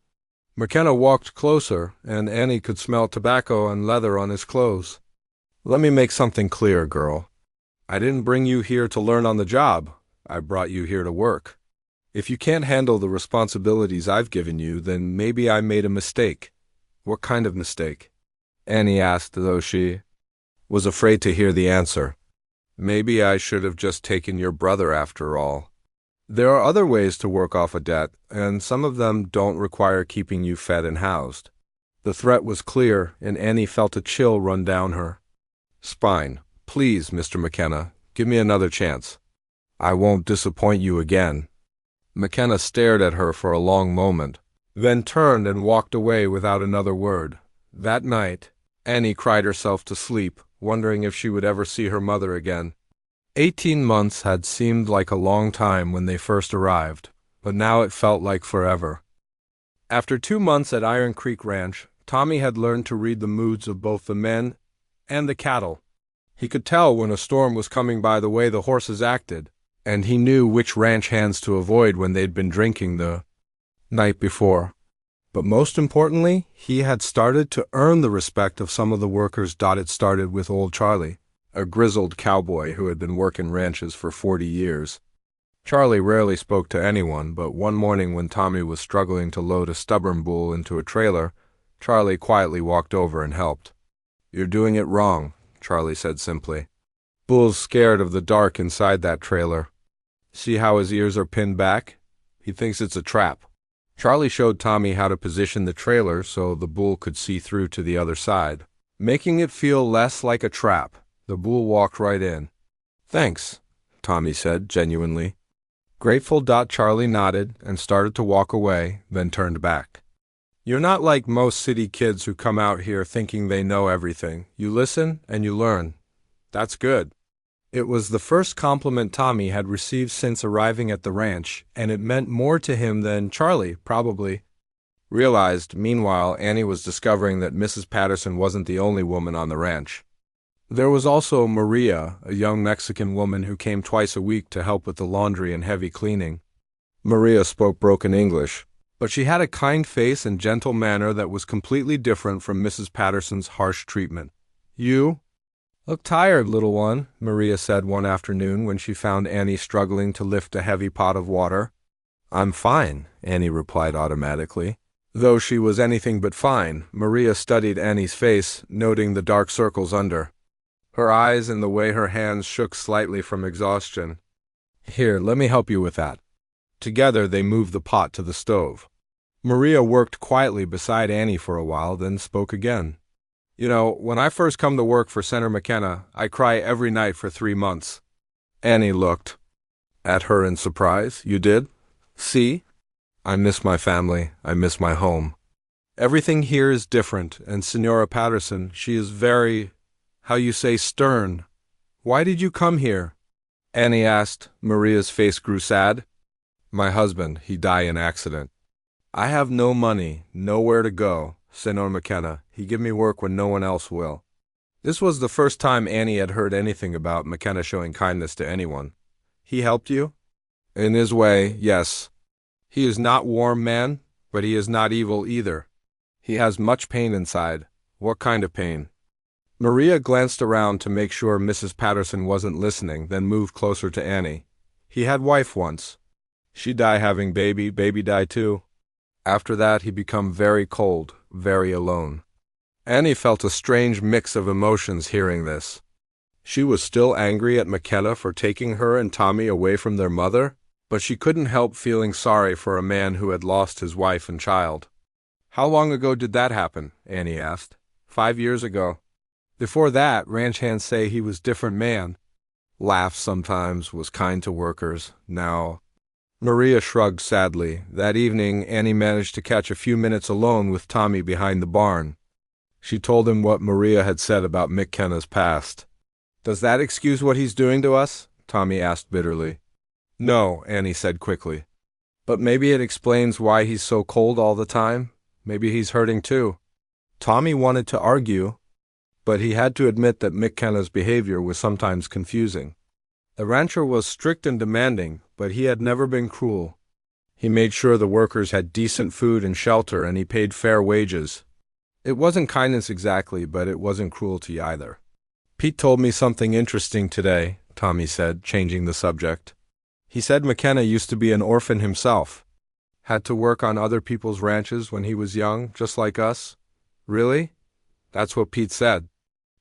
McKenna walked closer, and Annie could smell tobacco and leather on his clothes. "Let me make something clear, girl. I didn't bring you here to learn on the job. I brought you here to work. If you can't handle the responsibilities I've given you, then maybe I made a mistake." "What kind of mistake?" Annie asked, though she was afraid to hear the answer. "Maybe I should have just taken your brother after all. There are other ways to work off a debt, and some of them don't require keeping you fed and housed." The threat was clear, and Annie felt a chill run down her spine. "Please, Mr. McKenna, give me another chance. I won't disappoint you again." McKenna stared at her for a long moment, then turned and walked away without another word. That night, Annie cried herself to sleep, wondering if she would ever see her mother again. 18 months had seemed like a long time when they first arrived, but now it felt like forever. After 2 months at Iron Creek Ranch, Tommy had learned to read the moods of both the men and the cattle. He could tell when a storm was coming by the way the horses acted, and he knew which ranch hands to avoid when they'd been drinking the night before. But most importantly, he had started to earn the respect of some of the workers. It started with old Charlie, a grizzled cowboy who had been working ranches for 40 years. Charlie rarely spoke to anyone, but one morning when Tommy was struggling to load a stubborn bull into a trailer, Charlie quietly walked over and helped. "You're doing it wrong," Charlie said simply. "Bull's scared of the dark inside that trailer. See how his ears are pinned back? He thinks it's a trap." Charlie showed Tommy how to position the trailer so the bull could see through to the other side, making it feel less like a trap. The bull walked right in. "Thanks," Tommy said, genuinely grateful. Charlie nodded and started to walk away, then turned back. "You're not like most city kids who come out here thinking they know everything. You listen and you learn. That's good." It was the first compliment Tommy had received since arriving at the ranch, and it meant more to him than Charlie probably realized. Meanwhile, Annie was discovering that Mrs. Patterson wasn't the only woman on the ranch. There was also Maria, a young Mexican woman who came twice a week to help with the laundry and heavy cleaning. Maria spoke broken English, but she had a kind face and gentle manner that was completely different from Mrs. Patterson's harsh treatment. "You look tired, little one," Maria said one afternoon when she found Annie struggling to lift a heavy pot of water. "I'm fine," Annie replied automatically. Though she was anything but fine, Maria studied Annie's face, noting the dark circles under her eyes and the way her hands shook slightly from exhaustion. "Here, let me help you with that." Together they moved the pot to the stove. Maria worked quietly beside Annie for a while, then spoke again. "You know, when I first come to work for Senator McKenna, I cry every night for 3 months. Annie looked at her in surprise. "You did? See? I miss my family. I miss my home. Everything here is different, and Senora Patterson, she is very, how you say, stern. Why did you come here?" Annie asked. Maria's face grew sad. "My husband, he died in accident. I have no money, nowhere to go. Senor McKenna, he give me work when no one else will." This was the first time Annie had heard anything about McKenna showing kindness to anyone. "He helped you?" "In his way, yes. He is not warm man, but he is not evil either. He has much pain inside." "What kind of pain?" Maria glanced around to make sure Mrs. Patterson wasn't listening, then moved closer to Annie. "He had wife once. She die having baby die too. After that he become very cold, very alone." Annie felt a strange mix of emotions hearing this. She was still angry at McKenna for taking her and Tommy away from their mother, but she couldn't help feeling sorry for a man who had lost his wife and child. "How long ago did that happen?" Annie asked. 5 years ago. Before that, ranch hands say he was different man. Laughed sometimes, was kind to workers. Now, Maria shrugged sadly. That evening, Annie managed to catch a few minutes alone with Tommy behind the barn. She told him what Maria had said about McKenna's past. "Does that excuse what he's doing to us?" Tommy asked bitterly. No, Annie said quickly. But maybe it explains why he's so cold all the time. Maybe he's hurting too. Tommy wanted to argue, but he had to admit that McKenna's behavior was sometimes confusing. The rancher was strict and demanding, but he had never been cruel. He made sure the workers had decent food and shelter, and he paid fair wages. It wasn't kindness exactly, but it wasn't cruelty either. Pete told me something interesting today, Tommy said, changing the subject. He said McKenna used to be an orphan himself. Had to work on other people's ranches when he was young, just like us. Really? That's what Pete said.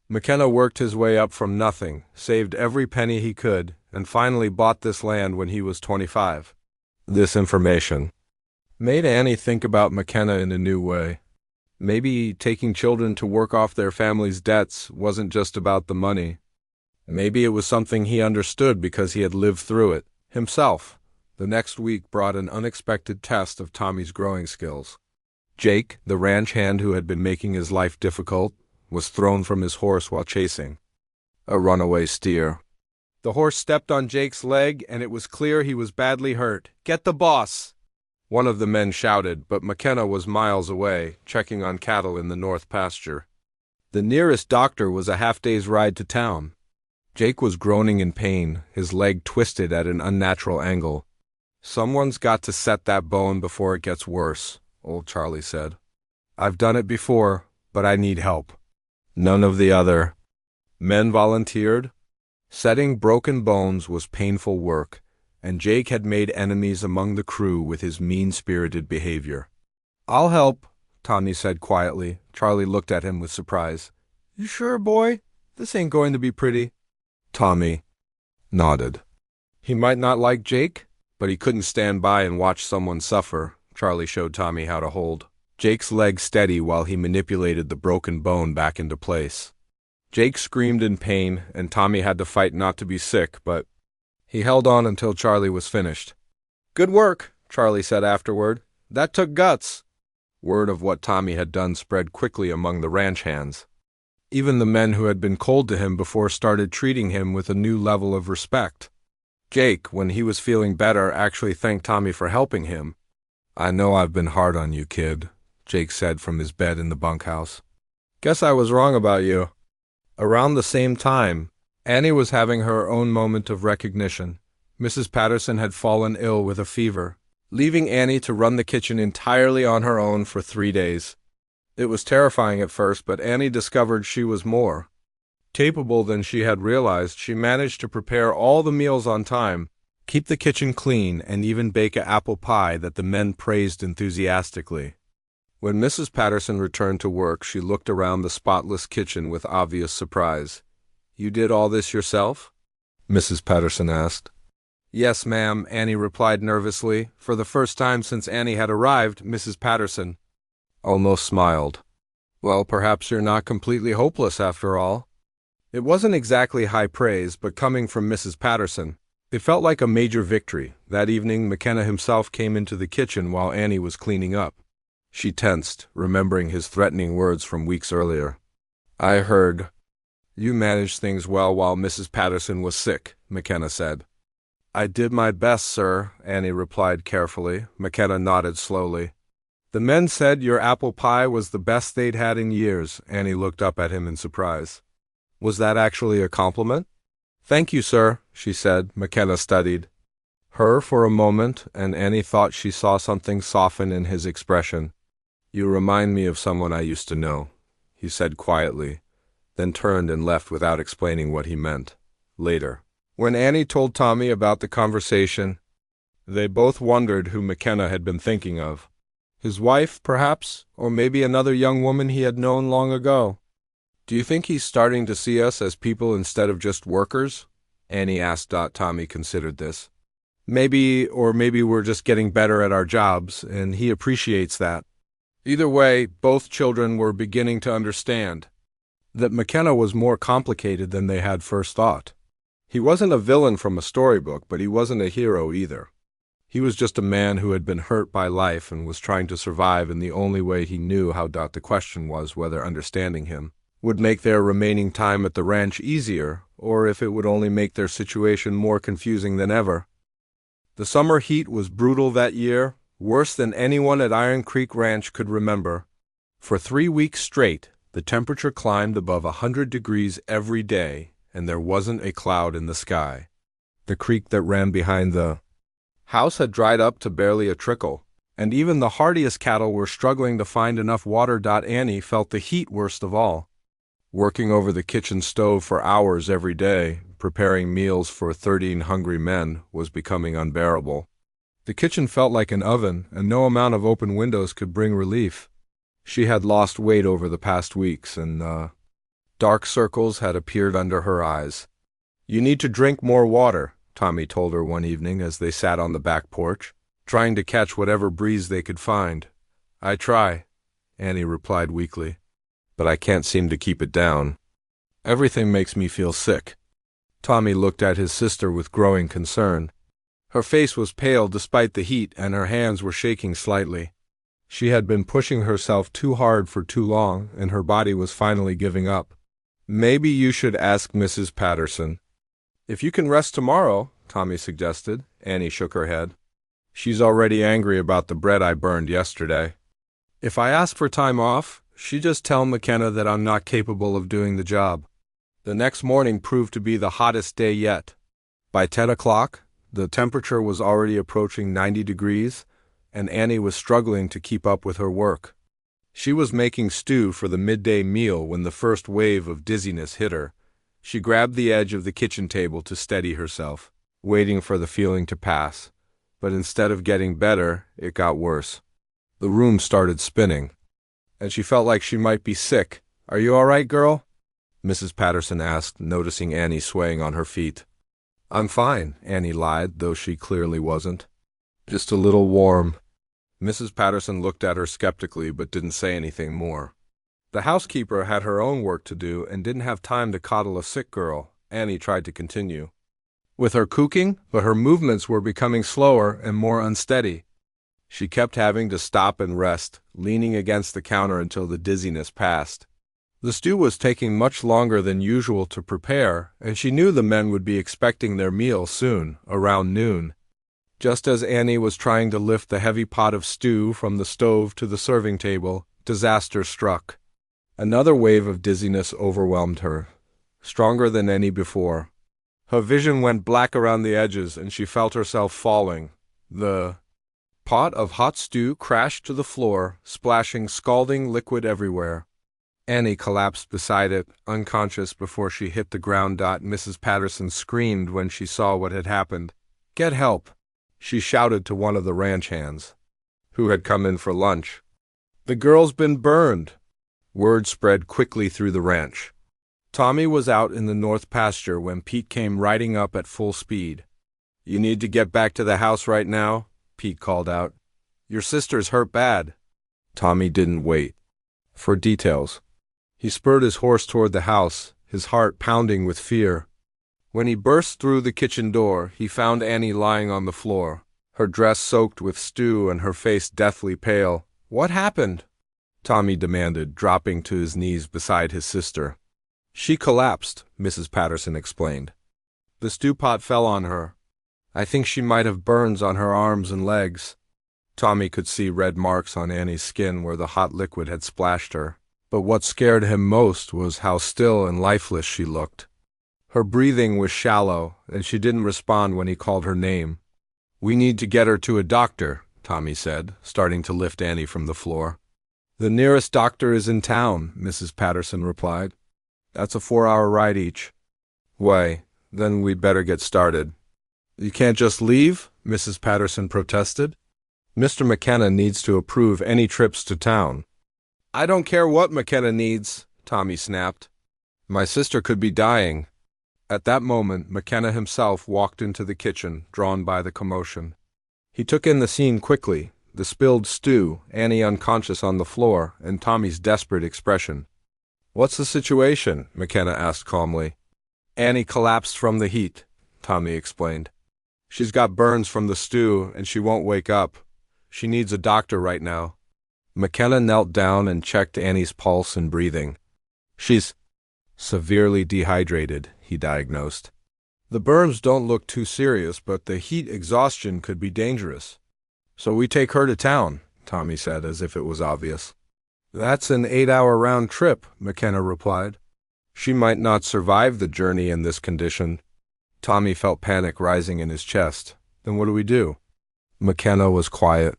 McKenna worked his way up from nothing, saved every penny he could, and finally bought this land when he was 25. This information made Annie think about McKenna in a new way. Maybe taking children to work off their family's debts wasn't just about the money. Maybe it was something he understood because he had lived through it himself. The next week brought an unexpected test of Tommy's growing skills. Jake, the ranch hand who had been making his life difficult, was thrown from his horse while chasing a runaway steer. The horse stepped on Jake's leg, and it was clear he was badly hurt. "Get the boss!" One of the men shouted, but McKenna was miles away, checking on cattle in the north pasture. The nearest doctor was a half-day's ride to town. Jake was groaning in pain, his leg twisted at an unnatural angle. "Someone's got to set that bone before it gets worse," old Charlie said. "I've done it before, but I need help." None of the other men volunteered. Setting broken bones was painful work, and Jake had made enemies among the crew with his mean-spirited behavior. "I'll help," Tommy said quietly. Charlie looked at him with surprise. "You sure, boy? This ain't going to be pretty." Tommy nodded. He might not like Jake, but he couldn't stand by and watch someone suffer. Charlie showed Tommy how to hold Jake's leg steady while he manipulated the broken bone back into place. Jake screamed in pain, and Tommy had to fight not to be sick, but he held on until Charlie was finished. "Good work," Charlie said afterward. "That took guts." Word of what Tommy had done spread quickly among the ranch hands. Even the men who had been cold to him before started treating him with a new level of respect. Jake, when he was feeling better, actually thanked Tommy for helping him. "I know I've been hard on you, kid," Jake said from his bed in the bunkhouse. "Guess I was wrong about you." Around the same time, Annie was having her own moment of recognition. Mrs. Patterson had fallen ill with a fever, leaving Annie to run the kitchen entirely on her own for 3 days. It was terrifying at first, but Annie discovered she was more capable than she had realized. She managed to prepare all the meals on time, keep the kitchen clean, and even bake an apple pie that the men praised enthusiastically. When Mrs. Patterson returned to work, she looked around the spotless kitchen with obvious surprise. "You did all this yourself?" Mrs. Patterson asked. "Yes, ma'am," Annie replied nervously. For the first time since Annie had arrived, Mrs. Patterson almost smiled. "Well, perhaps you're not completely hopeless after all." It wasn't exactly high praise, but coming from Mrs. Patterson, it felt like a major victory. That evening, McKenna himself came into the kitchen while Annie was cleaning up. She tensed, remembering his threatening words from weeks earlier. "I heard you managed things well while Mrs. Patterson was sick," McKenna said. "I did my best, sir," Annie replied carefully. McKenna nodded slowly. "The men said your apple pie was the best they'd had in years." Annie looked up at him in surprise. "Was that actually a compliment?" "Thank you, sir," she said. McKenna studied her for a moment, and Annie thought she saw something soften in his expression. "You remind me of someone I used to know," he said quietly, then turned and left without explaining what he meant. Later, when Annie told Tommy about the conversation, they both wondered who McKenna had been thinking of. His wife, perhaps, or maybe another young woman he had known long ago. "Do you think he's starting to see us as people instead of just workers?" Annie asked. Tommy considered this. Maybe we're just getting better at our jobs, and he appreciates that." Either way, both children were beginning to understand that McKenna was more complicated than they had first thought. He wasn't a villain from a storybook, but he wasn't a hero either. He was just a man who had been hurt by life and was trying to survive in the only way he knew how. The question was whether understanding him would make their remaining time at the ranch easier, or if it would only make their situation more confusing than ever. The summer heat was brutal that year, worse than anyone at Iron Creek Ranch could remember. For 3 weeks straight, the temperature climbed above 100 degrees every day, and there wasn't a cloud in the sky. The creek that ran behind the house had dried up to barely a trickle, and even the hardiest cattle were struggling to find enough water. Annie felt the heat worst of all. Working over the kitchen stove for hours every day, preparing meals for 13 hungry men, was becoming unbearable. The kitchen felt like an oven, and no amount of open windows could bring relief. She had lost weight over the past weeks, and dark circles had appeared under her eyes. "You need to drink more water," Tommy told her one evening as they sat on the back porch, trying to catch whatever breeze they could find. "I try," Annie replied weakly, "but I can't seem to keep it down. Everything makes me feel sick." Tommy looked at his sister with growing concern. Her face was pale despite the heat, and her hands were shaking slightly. She had been pushing herself too hard for too long, and her body was finally giving up. "Maybe you should ask Mrs. Patterson." "If you can rest tomorrow," Tommy suggested. Annie shook her head. "She's already angry about the bread I burned yesterday. If I ask for time off, she just tell McKenna that I'm not capable of doing the job." The next morning proved to be the hottest day yet. By 10 o'clock, the temperature was already approaching 90 degrees, and Annie was struggling to keep up with her work. She was making stew for the midday meal when the first wave of dizziness hit her. She grabbed the edge of the kitchen table to steady herself, waiting for the feeling to pass. But instead of getting better, it got worse. The room started spinning, and she felt like she might be sick. "Are you all right, girl?" Mrs. Patterson asked, noticing Annie swaying on her feet. "I'm fine," Annie lied, though she clearly wasn't. "Just a little warm." Mrs. Patterson looked at her skeptically but didn't say anything more. The housekeeper had her own work to do and didn't have time to coddle a sick girl. Annie tried to continue with her cooking, but her movements were becoming slower and more unsteady. She kept having to stop and rest, leaning against the counter until the dizziness passed. The stew was taking much longer than usual to prepare, and she knew the men would be expecting their meal soon, around noon. Just as Annie was trying to lift the heavy pot of stew from the stove to the serving table, disaster struck. Another wave of dizziness overwhelmed her, stronger than any before. Her vision went black around the edges, and she felt herself falling. The pot of hot stew crashed to the floor, splashing scalding liquid everywhere. Annie collapsed beside it, unconscious before she hit the ground. Mrs. Patterson screamed when she saw what had happened. "Get help!" she shouted to one of the ranch hands, who had come in for lunch. "The girl's been burned!" Word spread quickly through the ranch. Tommy was out in the north pasture when Pete came riding up at full speed. "You need to get back to the house right now," Pete called out. "Your sister's hurt bad." Tommy didn't wait for details. He spurred his horse toward the house, his heart pounding with fear. When he burst through the kitchen door, he found Annie lying on the floor, her dress soaked with stew and her face deathly pale. "What happened?" Tommy demanded, dropping to his knees beside his sister. "She collapsed," Mrs. Patterson explained. "The stew pot fell on her. I think she might have burns on her arms and legs." Tommy could see red marks on Annie's skin where the hot liquid had splashed her. But what scared him most was how still and lifeless she looked. Her breathing was shallow, and she didn't respond when he called her name. "We need to get her to a doctor," Tommy said, starting to lift Annie from the floor. "The nearest doctor is in town," Mrs. Patterson replied. "That's a 4-hour ride each." "Why, then we'd better get started." "You can't just leave?" Mrs. Patterson protested. "Mr. McKenna needs to approve any trips to town." "I don't care what McKenna needs," Tommy snapped. "My sister could be dying." At that moment, McKenna himself walked into the kitchen, drawn by the commotion. He took in the scene quickly, the spilled stew, Annie unconscious on the floor, and Tommy's desperate expression. "What's the situation?" McKenna asked calmly. "Annie collapsed from the heat," Tommy explained. "She's got burns from the stew, and she won't wake up. She needs a doctor right now." McKenna knelt down and checked Annie's pulse and breathing. "She's severely dehydrated," he diagnosed. The burns don't look too serious, but the heat exhaustion could be dangerous. So we take her to town, Tommy said, as if it was obvious. That's an 8-hour round trip, McKenna replied. She might not survive the journey in this condition. Tommy felt panic rising in his chest. Then what do we do? McKenna was quiet.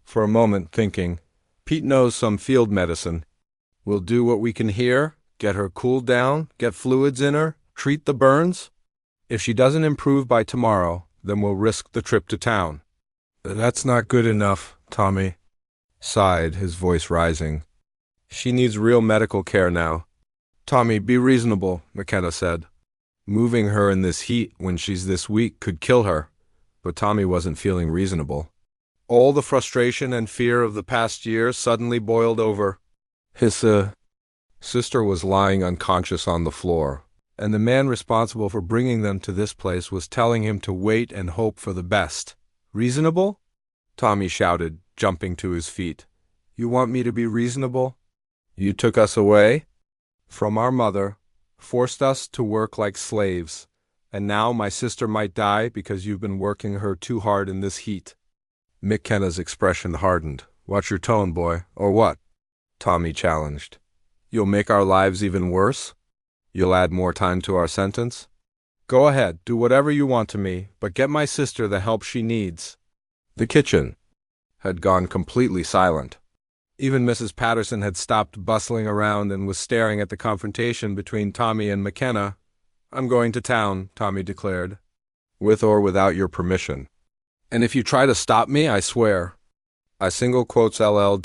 For a moment, thinking, Pete knows some field medicine. We'll do what we can here, get her cooled down, get fluids in her, treat the burns. If she doesn't improve by tomorrow, then we'll risk the trip to town. That's not good enough, Tommy sighed, his voice rising. She needs real medical care now. Tommy, be reasonable, McKenna said. Moving her in this heat when she's this weak could kill her. But Tommy wasn't feeling reasonable. All the frustration and fear of the past year suddenly boiled over. His sister was lying unconscious on the floor, and the man responsible for bringing them to this place was telling him to wait and hope for the best. Reasonable? Tommy shouted, jumping to his feet. You want me to be reasonable? You took us away from our mother, forced us to work like slaves, and now my sister might die because you've been working her too hard in this heat. McKenna's expression hardened. Watch your tone, boy, or what? Tommy challenged. You'll make our lives even worse? You'll add more time to our sentence? Go ahead, do whatever you want to me, but get my sister the help she needs. The kitchen had gone completely silent. Even Mrs. Patterson had stopped bustling around and was staring at the confrontation between Tommy and McKenna. I'm going to town, Tommy declared. With or without your permission. And if you try to stop me, I swear. I single quotes LL ...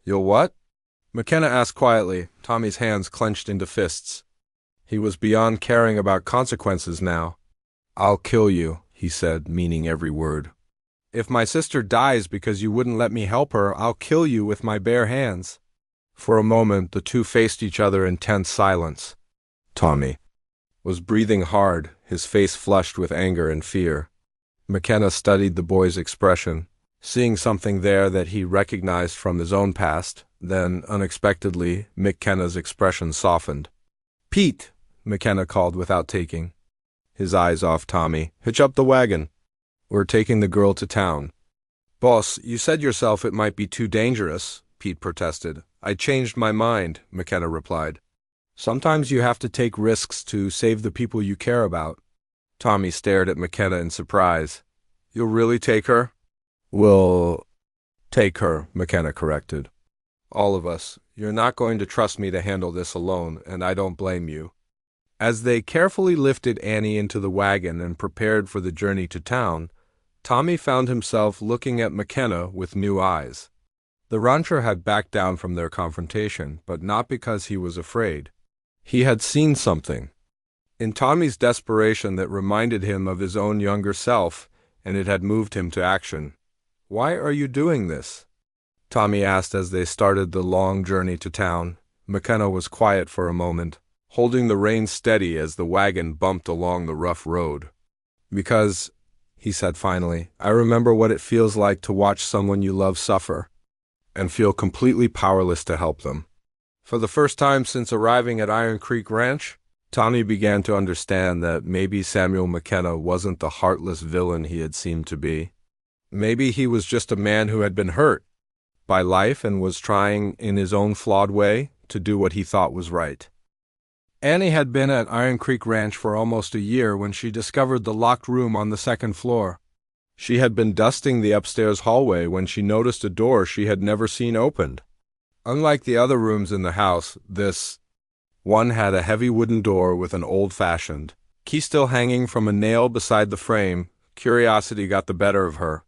You'll what? McKenna asked quietly, Tommy's hands clenched into fists. He was beyond caring about consequences now. I'll kill you, he said, meaning every word. If my sister dies because you wouldn't let me help her, I'll kill you with my bare hands. For a moment, the two faced each other in tense silence. Tommy was breathing hard, his face flushed with anger and fear. McKenna studied the boy's expression, seeing something there that he recognized from his own past. Then, unexpectedly, McKenna's expression softened. Pete, McKenna called without taking his eyes off Tommy. Hitch up the wagon. We're taking the girl to town. Boss, you said yourself it might be too dangerous, Pete protested. I changed my mind, McKenna replied. Sometimes you have to take risks to save the people you care about. Tommy stared at McKenna in surprise. You'll really take her? We'll take her, McKenna corrected. All of us. You're not going to trust me to handle this alone, and I don't blame you. As they carefully lifted Annie into the wagon and prepared for the journey to town, Tommy found himself looking at McKenna with new eyes. The rancher had backed down from their confrontation, but not because he was afraid. He had seen something in Tommy's desperation that reminded him of his own younger self, and it had moved him to action. Why are you doing this? Tommy asked as they started the long journey to town. McKenna was quiet for a moment, holding the reins steady as the wagon bumped along the rough road. Because, he said finally, I remember what it feels like to watch someone you love suffer, and feel completely powerless to help them. For the first time since arriving at Iron Creek Ranch, Tommy began to understand that maybe Samuel McKenna wasn't the heartless villain he had seemed to be. Maybe he was just a man who had been hurt by life and was trying, in his own flawed way, to do what he thought was right. Annie had been at Iron Creek Ranch for almost a year when she discovered the locked room on the second floor. She had been dusting the upstairs hallway when she noticed a door she had never seen opened. Unlike the other rooms in the house, this one had a heavy wooden door with an old-fashioned key still hanging from a nail beside the frame. Curiosity got the better of her.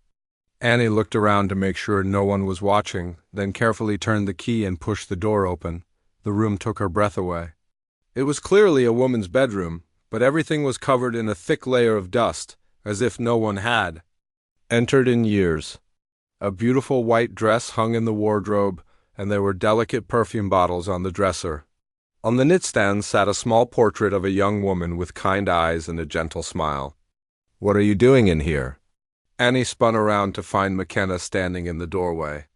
Annie looked around to make sure no one was watching, then carefully turned the key and pushed the door open. The room took her breath away. It was clearly a woman's bedroom, but everything was covered in a thick layer of dust, as if no one had entered in years. A beautiful white dress hung in the wardrobe, and there were delicate perfume bottles on the dresser. On the knitstand sat a small portrait of a young woman with kind eyes and a gentle smile. What are you doing in here? Annie spun around to find McKenna standing in the doorway.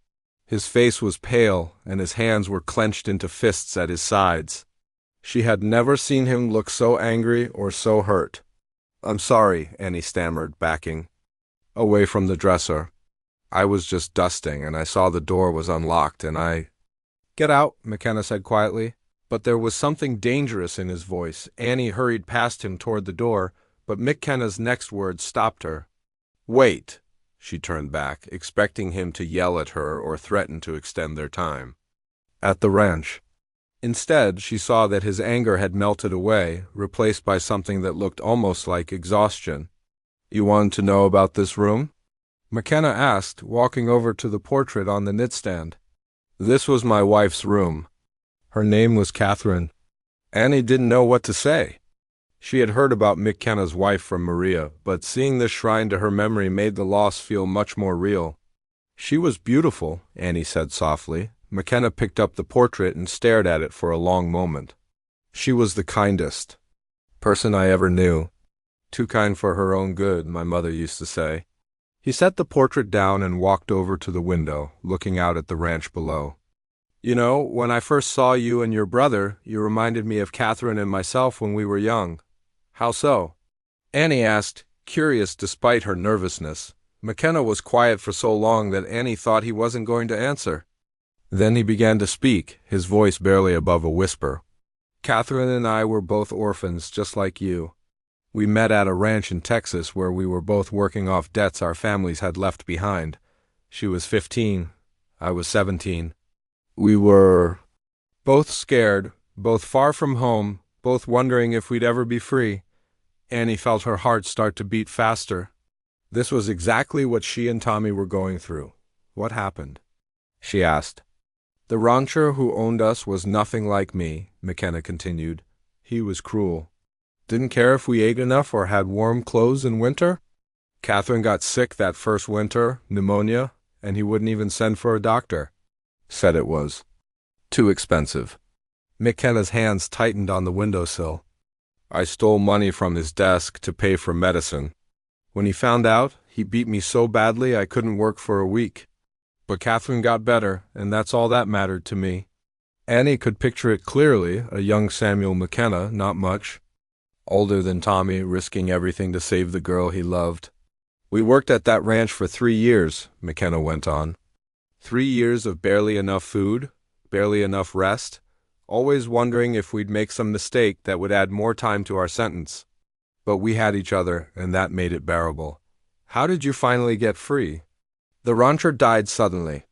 His face was pale, and his hands were clenched into fists at his sides. She had never seen him look so angry or so hurt. I'm sorry, Annie stammered, backing away from the dresser. I was just dusting, and I saw the door was unlocked, and I— Get out, McKenna said quietly. But there was something dangerous in his voice. Annie hurried past him toward the door, but McKenna's next words stopped her. Wait! She turned back, expecting him to yell at her or threaten to extend their time at the ranch. Instead, she saw that his anger had melted away, replaced by something that looked almost like exhaustion. You wanted to know about this room? McKenna asked, walking over to the portrait on the nightstand. This was my wife's room. Her name was Catherine. Annie didn't know what to say. She had heard about McKenna's wife from Maria, but seeing this shrine to her memory made the loss feel much more real. She was beautiful, Annie said softly. McKenna picked up the portrait and stared at it for a long moment. She was the kindest person I ever knew. Too kind for her own good, my mother used to say. He set the portrait down and walked over to the window, looking out at the ranch below. You know, when I first saw you and your brother, you reminded me of Catherine and myself when we were young. How so? Annie asked, curious despite her nervousness. McKenna was quiet for so long that Annie thought he wasn't going to answer. Then he began to speak, his voice barely above a whisper. Catherine and I were both orphans, just like you. We met at a ranch in Texas where we were both working off debts our families had left behind. She was 15. I was 17. We were both scared, both far from home, both wondering if we'd ever be free. Annie felt her heart start to beat faster. This was exactly what she and Tommy were going through. What happened? She asked. The rancher who owned us was nothing like me, McKenna continued. He was cruel. Didn't care if we ate enough or had warm clothes in winter. Catherine got sick that first winter, pneumonia, and he wouldn't even send for a doctor. Said it was too expensive. McKenna's hands tightened on the windowsill. I stole money from his desk to pay for medicine. When he found out, he beat me so badly I couldn't work for a week. But Catherine got better, and that's all that mattered to me. Annie could picture it clearly, a young Samuel McKenna, not much older than Tommy, risking everything to save the girl he loved. We worked at that ranch for 3 years, McKenna went on. 3 years of barely enough food, barely enough rest, always wondering if we'd make some mistake that would add more time to our sentence. But we had each other, and that made it bearable. How did you finally get free? The rancher died suddenly.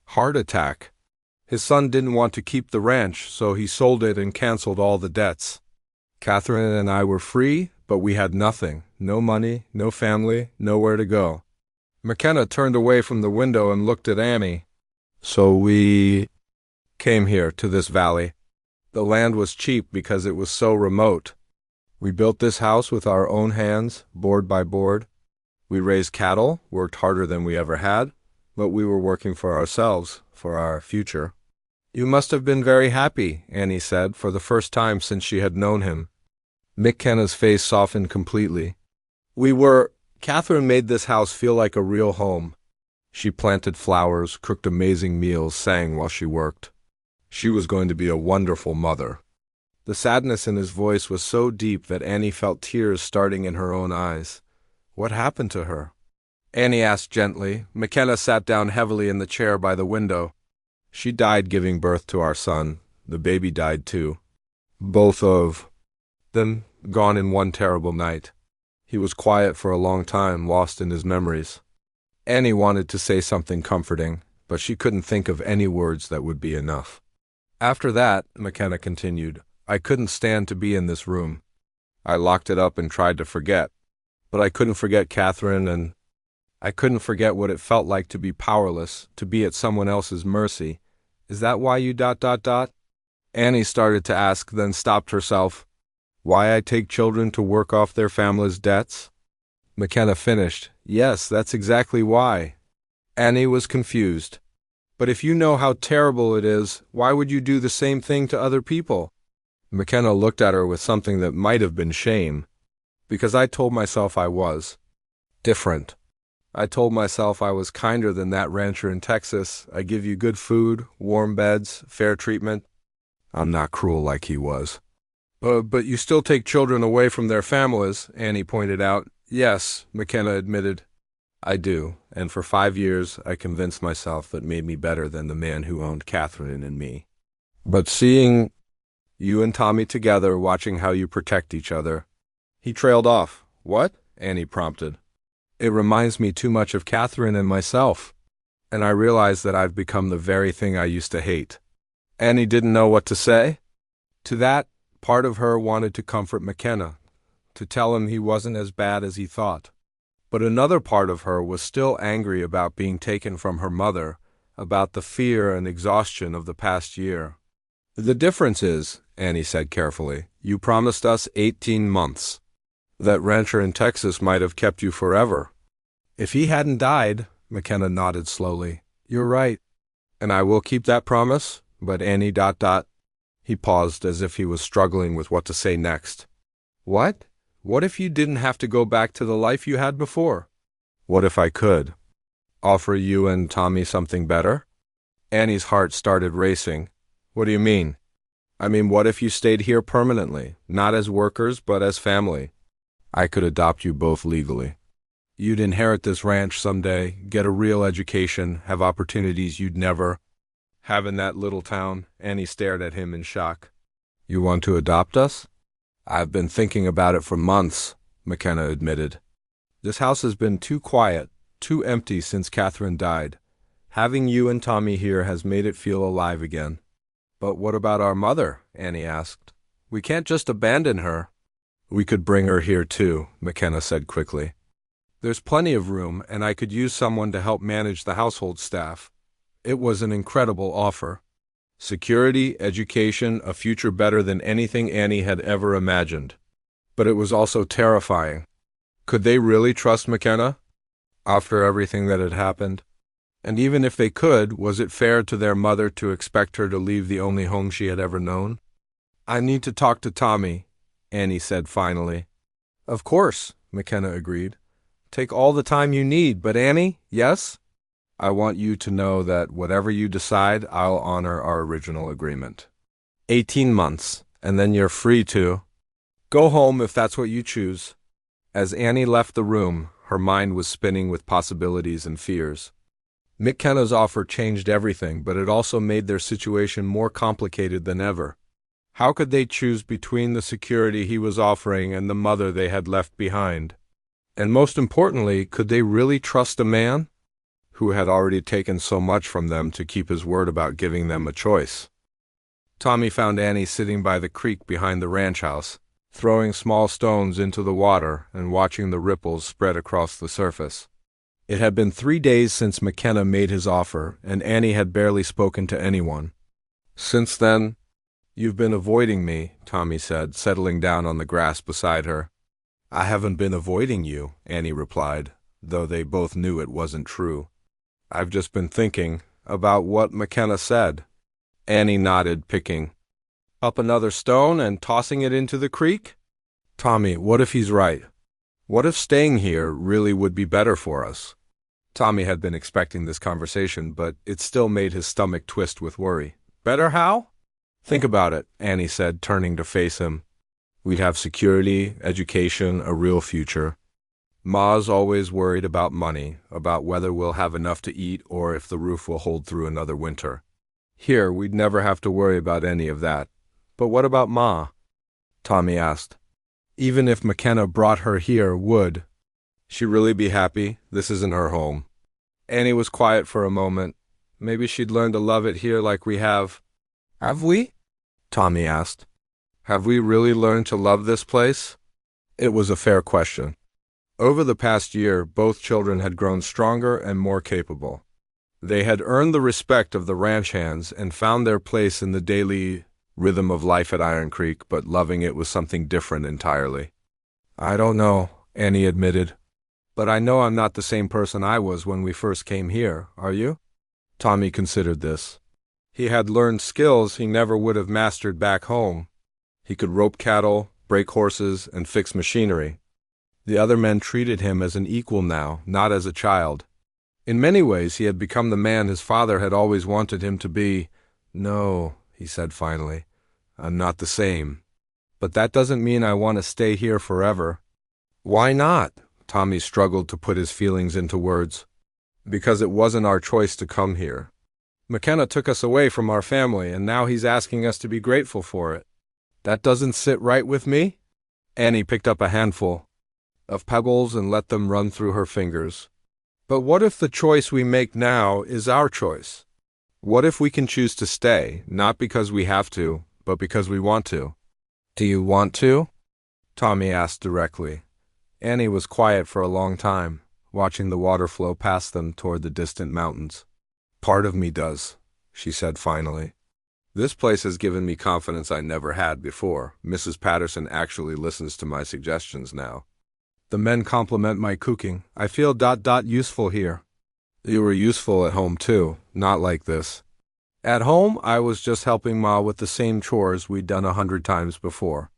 Heart attack. His son didn't want to keep the ranch, so he sold it and canceled all the debts. Catherine and I were free, but we had nothing. No money, no family, nowhere to go. McKenna turned away from the window and looked at Annie. So we came here, to this valley. The land was cheap because it was so remote. We built this house with our own hands, board by board. We raised cattle, worked harder than we ever had, but we were working for ourselves, for our future. You must have been very happy, Annie said, for the first time since she had known him. McKenna's face softened completely. Catherine made this house feel like a real home. She planted flowers, cooked amazing meals, sang while she worked. She was going to be a wonderful mother. The sadness in his voice was so deep that Annie felt tears starting in her own eyes. What happened to her? Annie asked gently. McKenna sat down heavily in the chair by the window. She died giving birth to our son. The baby died too. Both of them gone in one terrible night. He was quiet for a long time, lost in his memories. Annie wanted to say something comforting, but she couldn't think of any words that would be enough. After that, McKenna continued, I couldn't stand to be in this room. I locked it up and tried to forget. But I couldn't forget Catherine, and I couldn't forget what it felt like to be powerless, to be at someone else's mercy. Is that why you ... Annie started to ask, then stopped herself. Why I take children to work off their family's debts? McKenna finished. Yes, that's exactly why. Annie was confused. But if you know how terrible it is, why would you do the same thing to other people? McKenna looked at her with something that might have been shame. Because I told myself I was different. I told myself I was kinder than that rancher in Texas. I give you good food, warm beds, fair treatment. I'm not cruel like he was. But you still take children away from their families, Annie pointed out. Yes, McKenna admitted. I do, and for 5 years I convinced myself that made me better than the man who owned Catherine and me. But seeing you and Tommy together, watching how you protect each other. He trailed off. What? Annie prompted. It reminds me too much of Catherine and myself, and I realize that I've become the very thing I used to hate. Annie didn't know what to say. To that, part of her wanted to comfort McKenna, to tell him he wasn't as bad as he thought. But another part of her was still angry about being taken from her mother, about the fear and exhaustion of the past year. The difference is, Annie said carefully, you promised us 18 months. That rancher in Texas might have kept you forever. If he hadn't died, McKenna nodded slowly. You're right. And I will keep that promise, but Annie ... He paused as if he was struggling with what to say next. What? What if you didn't have to go back to the life you had before? What if I could? Offer you and Tommy something better? Annie's heart started racing. What do you mean? I mean, what if you stayed here permanently, not as workers, but as family? I could adopt you both legally. You'd inherit this ranch someday, get a real education, have opportunities you'd never have in that little town. Annie stared at him in shock. You want to adopt us? I've been thinking about it for months, McKenna admitted. This house has been too quiet, too empty since Catherine died. Having you and Tommy here has made it feel alive again. But what about our mother? Annie asked. We can't just abandon her. We could bring her here too, McKenna said quickly. There's plenty of room, and I could use someone to help manage the household staff. It was an incredible offer. Security, education, a future better than anything Annie had ever imagined. But it was also terrifying. Could they really trust McKenna? After everything that had happened? And even if they could, was it fair to their mother to expect her to leave the only home she had ever known? I need to talk to Tommy, Annie said finally. Of course, McKenna agreed. Take all the time you need, but Annie, yes? I want you to know that whatever you decide, I'll honor our original agreement. 18 months, and then you're free to go home if that's what you choose. As Annie left the room, her mind was spinning with possibilities and fears. McKenna's offer changed everything, but it also made their situation more complicated than ever. How could they choose between the security he was offering and the mother they had left behind? And most importantly, could they really trust a man who had already taken so much from them to keep his word about giving them a choice? Tommy found Annie sitting by the creek behind the ranch house, throwing small stones into the water and watching the ripples spread across the surface. It had been 3 days since McKenna made his offer, and Annie had barely spoken to anyone. Since then, you've been avoiding me, Tommy said, settling down on the grass beside her. I haven't been avoiding you, Annie replied, though they both knew it wasn't true. I've just been thinking about what McKenna said. Annie nodded, picking up another stone and tossing it into the creek. Tommy, what if he's right? What if staying here really would be better for us? Tommy had been expecting this conversation, but it still made his stomach twist with worry. Better how? Think about it, Annie said, turning to face him. We'd have security, education, a real future. Ma's always worried about money, about whether we'll have enough to eat or if the roof will hold through another winter. Here, we'd never have to worry about any of that. But what about Ma? Tommy asked. Even if McKenna brought her here, would she really be happy? This isn't her home. Annie was quiet for a moment. Maybe she'd learn to love it here like we have. Have we? Tommy asked. Have we really learned to love this place? It was a fair question. Over the past year, both children had grown stronger and more capable. They had earned the respect of the ranch hands and found their place in the daily rhythm of life at Iron Creek, but loving it was something different entirely. I don't know, Annie admitted. But I know I'm not the same person I was when we first came here, are you? Tommy considered this. He had learned skills he never would have mastered back home. He could rope cattle, break horses, and fix machinery. The other men treated him as an equal now, not as a child. In many ways, he had become the man his father had always wanted him to be. No, he said finally, I'm not the same. But that doesn't mean I want to stay here forever. Why not? Tommy struggled to put his feelings into words. Because it wasn't our choice to come here. McKenna took us away from our family, and now he's asking us to be grateful for it. That doesn't sit right with me? Annie picked up a handful of pebbles and let them run through her fingers. But what if the choice we make now is our choice? What if we can choose to stay, not because we have to, but because we want to? Do you want to? Tommy asked directly. Annie was quiet for a long time, watching the water flow past them toward the distant mountains. Part of me does, she said finally. This place has given me confidence I never had before. Mrs. Patterson actually listens to my suggestions now. The men compliment my cooking. I feel useful here. You were useful at home too, not like this. At home, I was just helping Ma with the same chores we'd done 100 times before.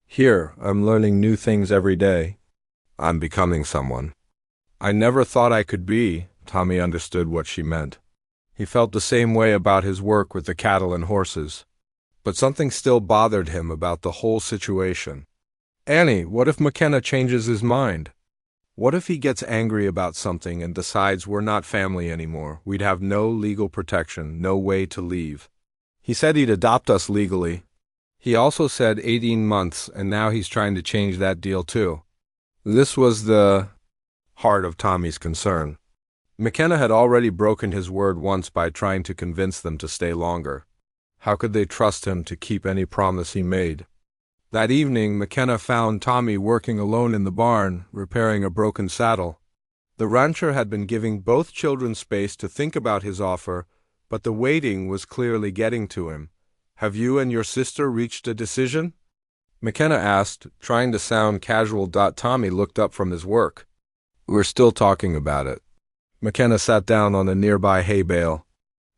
Here, I'm learning new things every day. I'm becoming someone. I never thought I could be. Tommy understood what she meant. He felt the same way about his work with the cattle and horses. But something still bothered him about the whole situation. Annie, what if McKenna changes his mind? What if he gets angry about something and decides we're not family anymore? We'd have no legal protection, no way to leave. He said he'd adopt us legally. He also said 18 months, and now he's trying to change that deal too. This was the heart of Tommy's concern. McKenna had already broken his word once by trying to convince them to stay longer. How could they trust him to keep any promise he made? That evening, McKenna found Tommy working alone in the barn, repairing a broken saddle. The rancher had been giving both children space to think about his offer, but the waiting was clearly getting to him. Have you and your sister reached a decision? McKenna asked, trying to sound casual. Tommy looked up from his work. We're still talking about it. McKenna sat down on a nearby hay bale.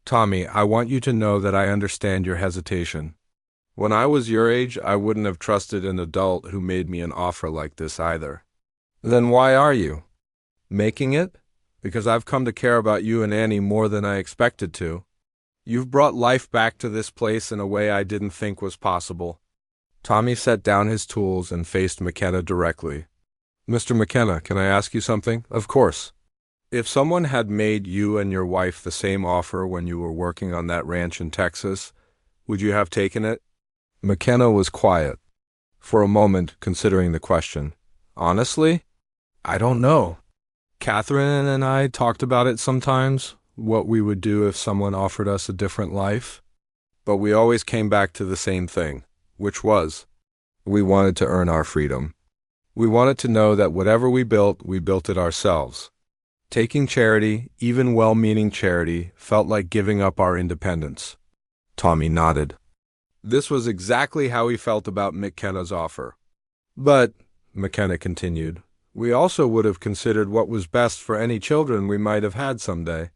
Tommy, I want you to know that I understand your hesitation. When I was your age, I wouldn't have trusted an adult who made me an offer like this either. Then why are you making it? Because I've come to care about you and Annie more than I expected to. You've brought life back to this place in a way I didn't think was possible. Tommy set down his tools and faced McKenna directly. Mr. McKenna, can I ask you something? Of course. If someone had made you and your wife the same offer when you were working on that ranch in Texas, would you have taken it? McKenna was quiet, for a moment considering the question. Honestly, I don't know. Catherine and I talked about it sometimes, what we would do if someone offered us a different life. But we always came back to the same thing, which was, we wanted to earn our freedom. We wanted to know that whatever we built it ourselves. Taking charity, even well-meaning charity, felt like giving up our independence. Tommy nodded. This was exactly how he felt about McKenna's offer. But, McKenna continued, we also would have considered what was best for any children we might have had someday.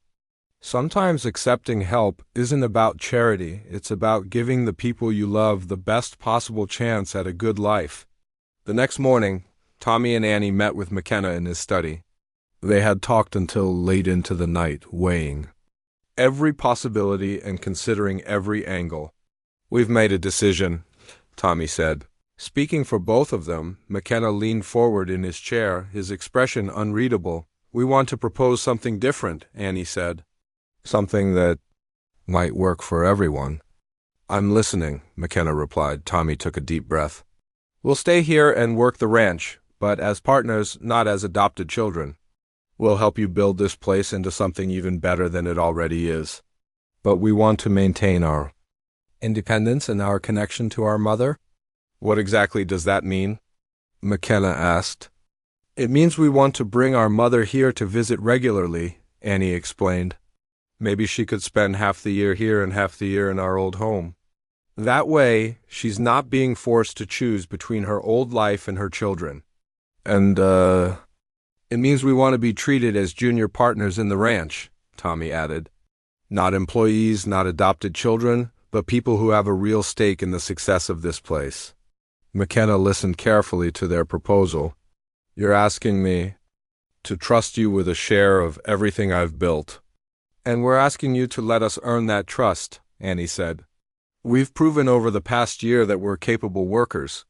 Sometimes accepting help isn't about charity, it's about giving the people you love the best possible chance at a good life. The next morning, Tommy and Annie met with McKenna in his study. They had talked until late into the night, weighing every possibility and considering every angle. We've made a decision, Tommy said. Speaking for both of them, McKenna leaned forward in his chair, his expression unreadable. We want to propose something different, Annie said. Something that might work for everyone. I'm listening, McKenna replied. Tommy took a deep breath. We'll stay here and work the ranch, but as partners, not as adopted children. We'll help you build this place into something even better than it already is. But we want to maintain our independence and our connection to our mother. What exactly does that mean? McKenna asked. It means we want to bring our mother here to visit regularly, Annie explained. Maybe she could spend half the year here and half the year in our old home. That way, she's not being forced to choose between her old life and her children. And, it means we want to be treated as junior partners in the ranch, Tommy added. Not employees, not adopted children, but people who have a real stake in the success of this place. McKenna listened carefully to their proposal. You're asking me to trust you with a share of everything I've built. And we're asking you to let us earn that trust, Annie said. We've proven over the past year that we're capable workers.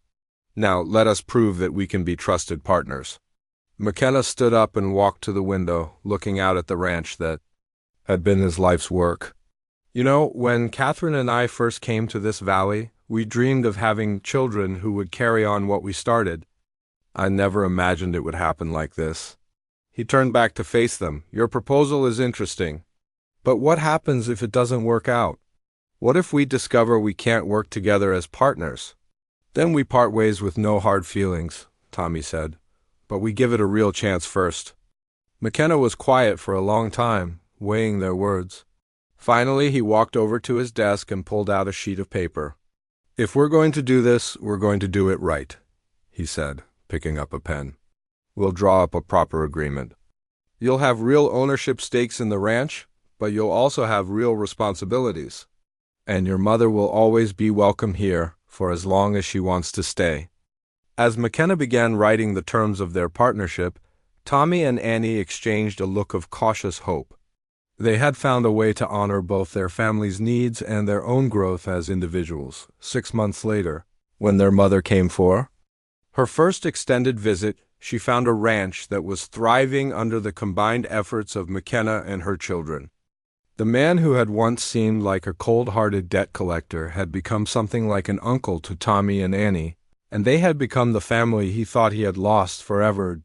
Now let us prove that we can be trusted partners. McKenna stood up and walked to the window, looking out at the ranch that had been his life's work. You know, when Catherine and I first came to this valley, we dreamed of having children who would carry on what we started. I never imagined it would happen like this. He turned back to face them. Your proposal is interesting. But what happens if it doesn't work out? What if we discover we can't work together as partners? Then we part ways with no hard feelings, Tommy said. But we give it a real chance first. McKenna was quiet for a long time, weighing their words. Finally, he walked over to his desk and pulled out a sheet of paper. If we're going to do this, we're going to do it right, he said, picking up a pen. We'll draw up a proper agreement. You'll have real ownership stakes in the ranch, but you'll also have real responsibilities. And your mother will always be welcome here for as long as she wants to stay. As McKenna began writing the terms of their partnership, Tommy and Annie exchanged a look of cautious hope. They had found a way to honor both their family's needs and their own growth as individuals. 6 months later, when their mother came for her first extended visit, she found a ranch that was thriving under the combined efforts of McKenna and her children. The man who had once seemed like a cold-hearted debt collector had become something like an uncle to Tommy and Annie, and they had become the family he thought he had lost forever.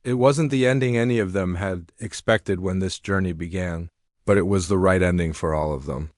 It wasn't the ending any of them had expected when this journey began, but it was the right ending for all of them.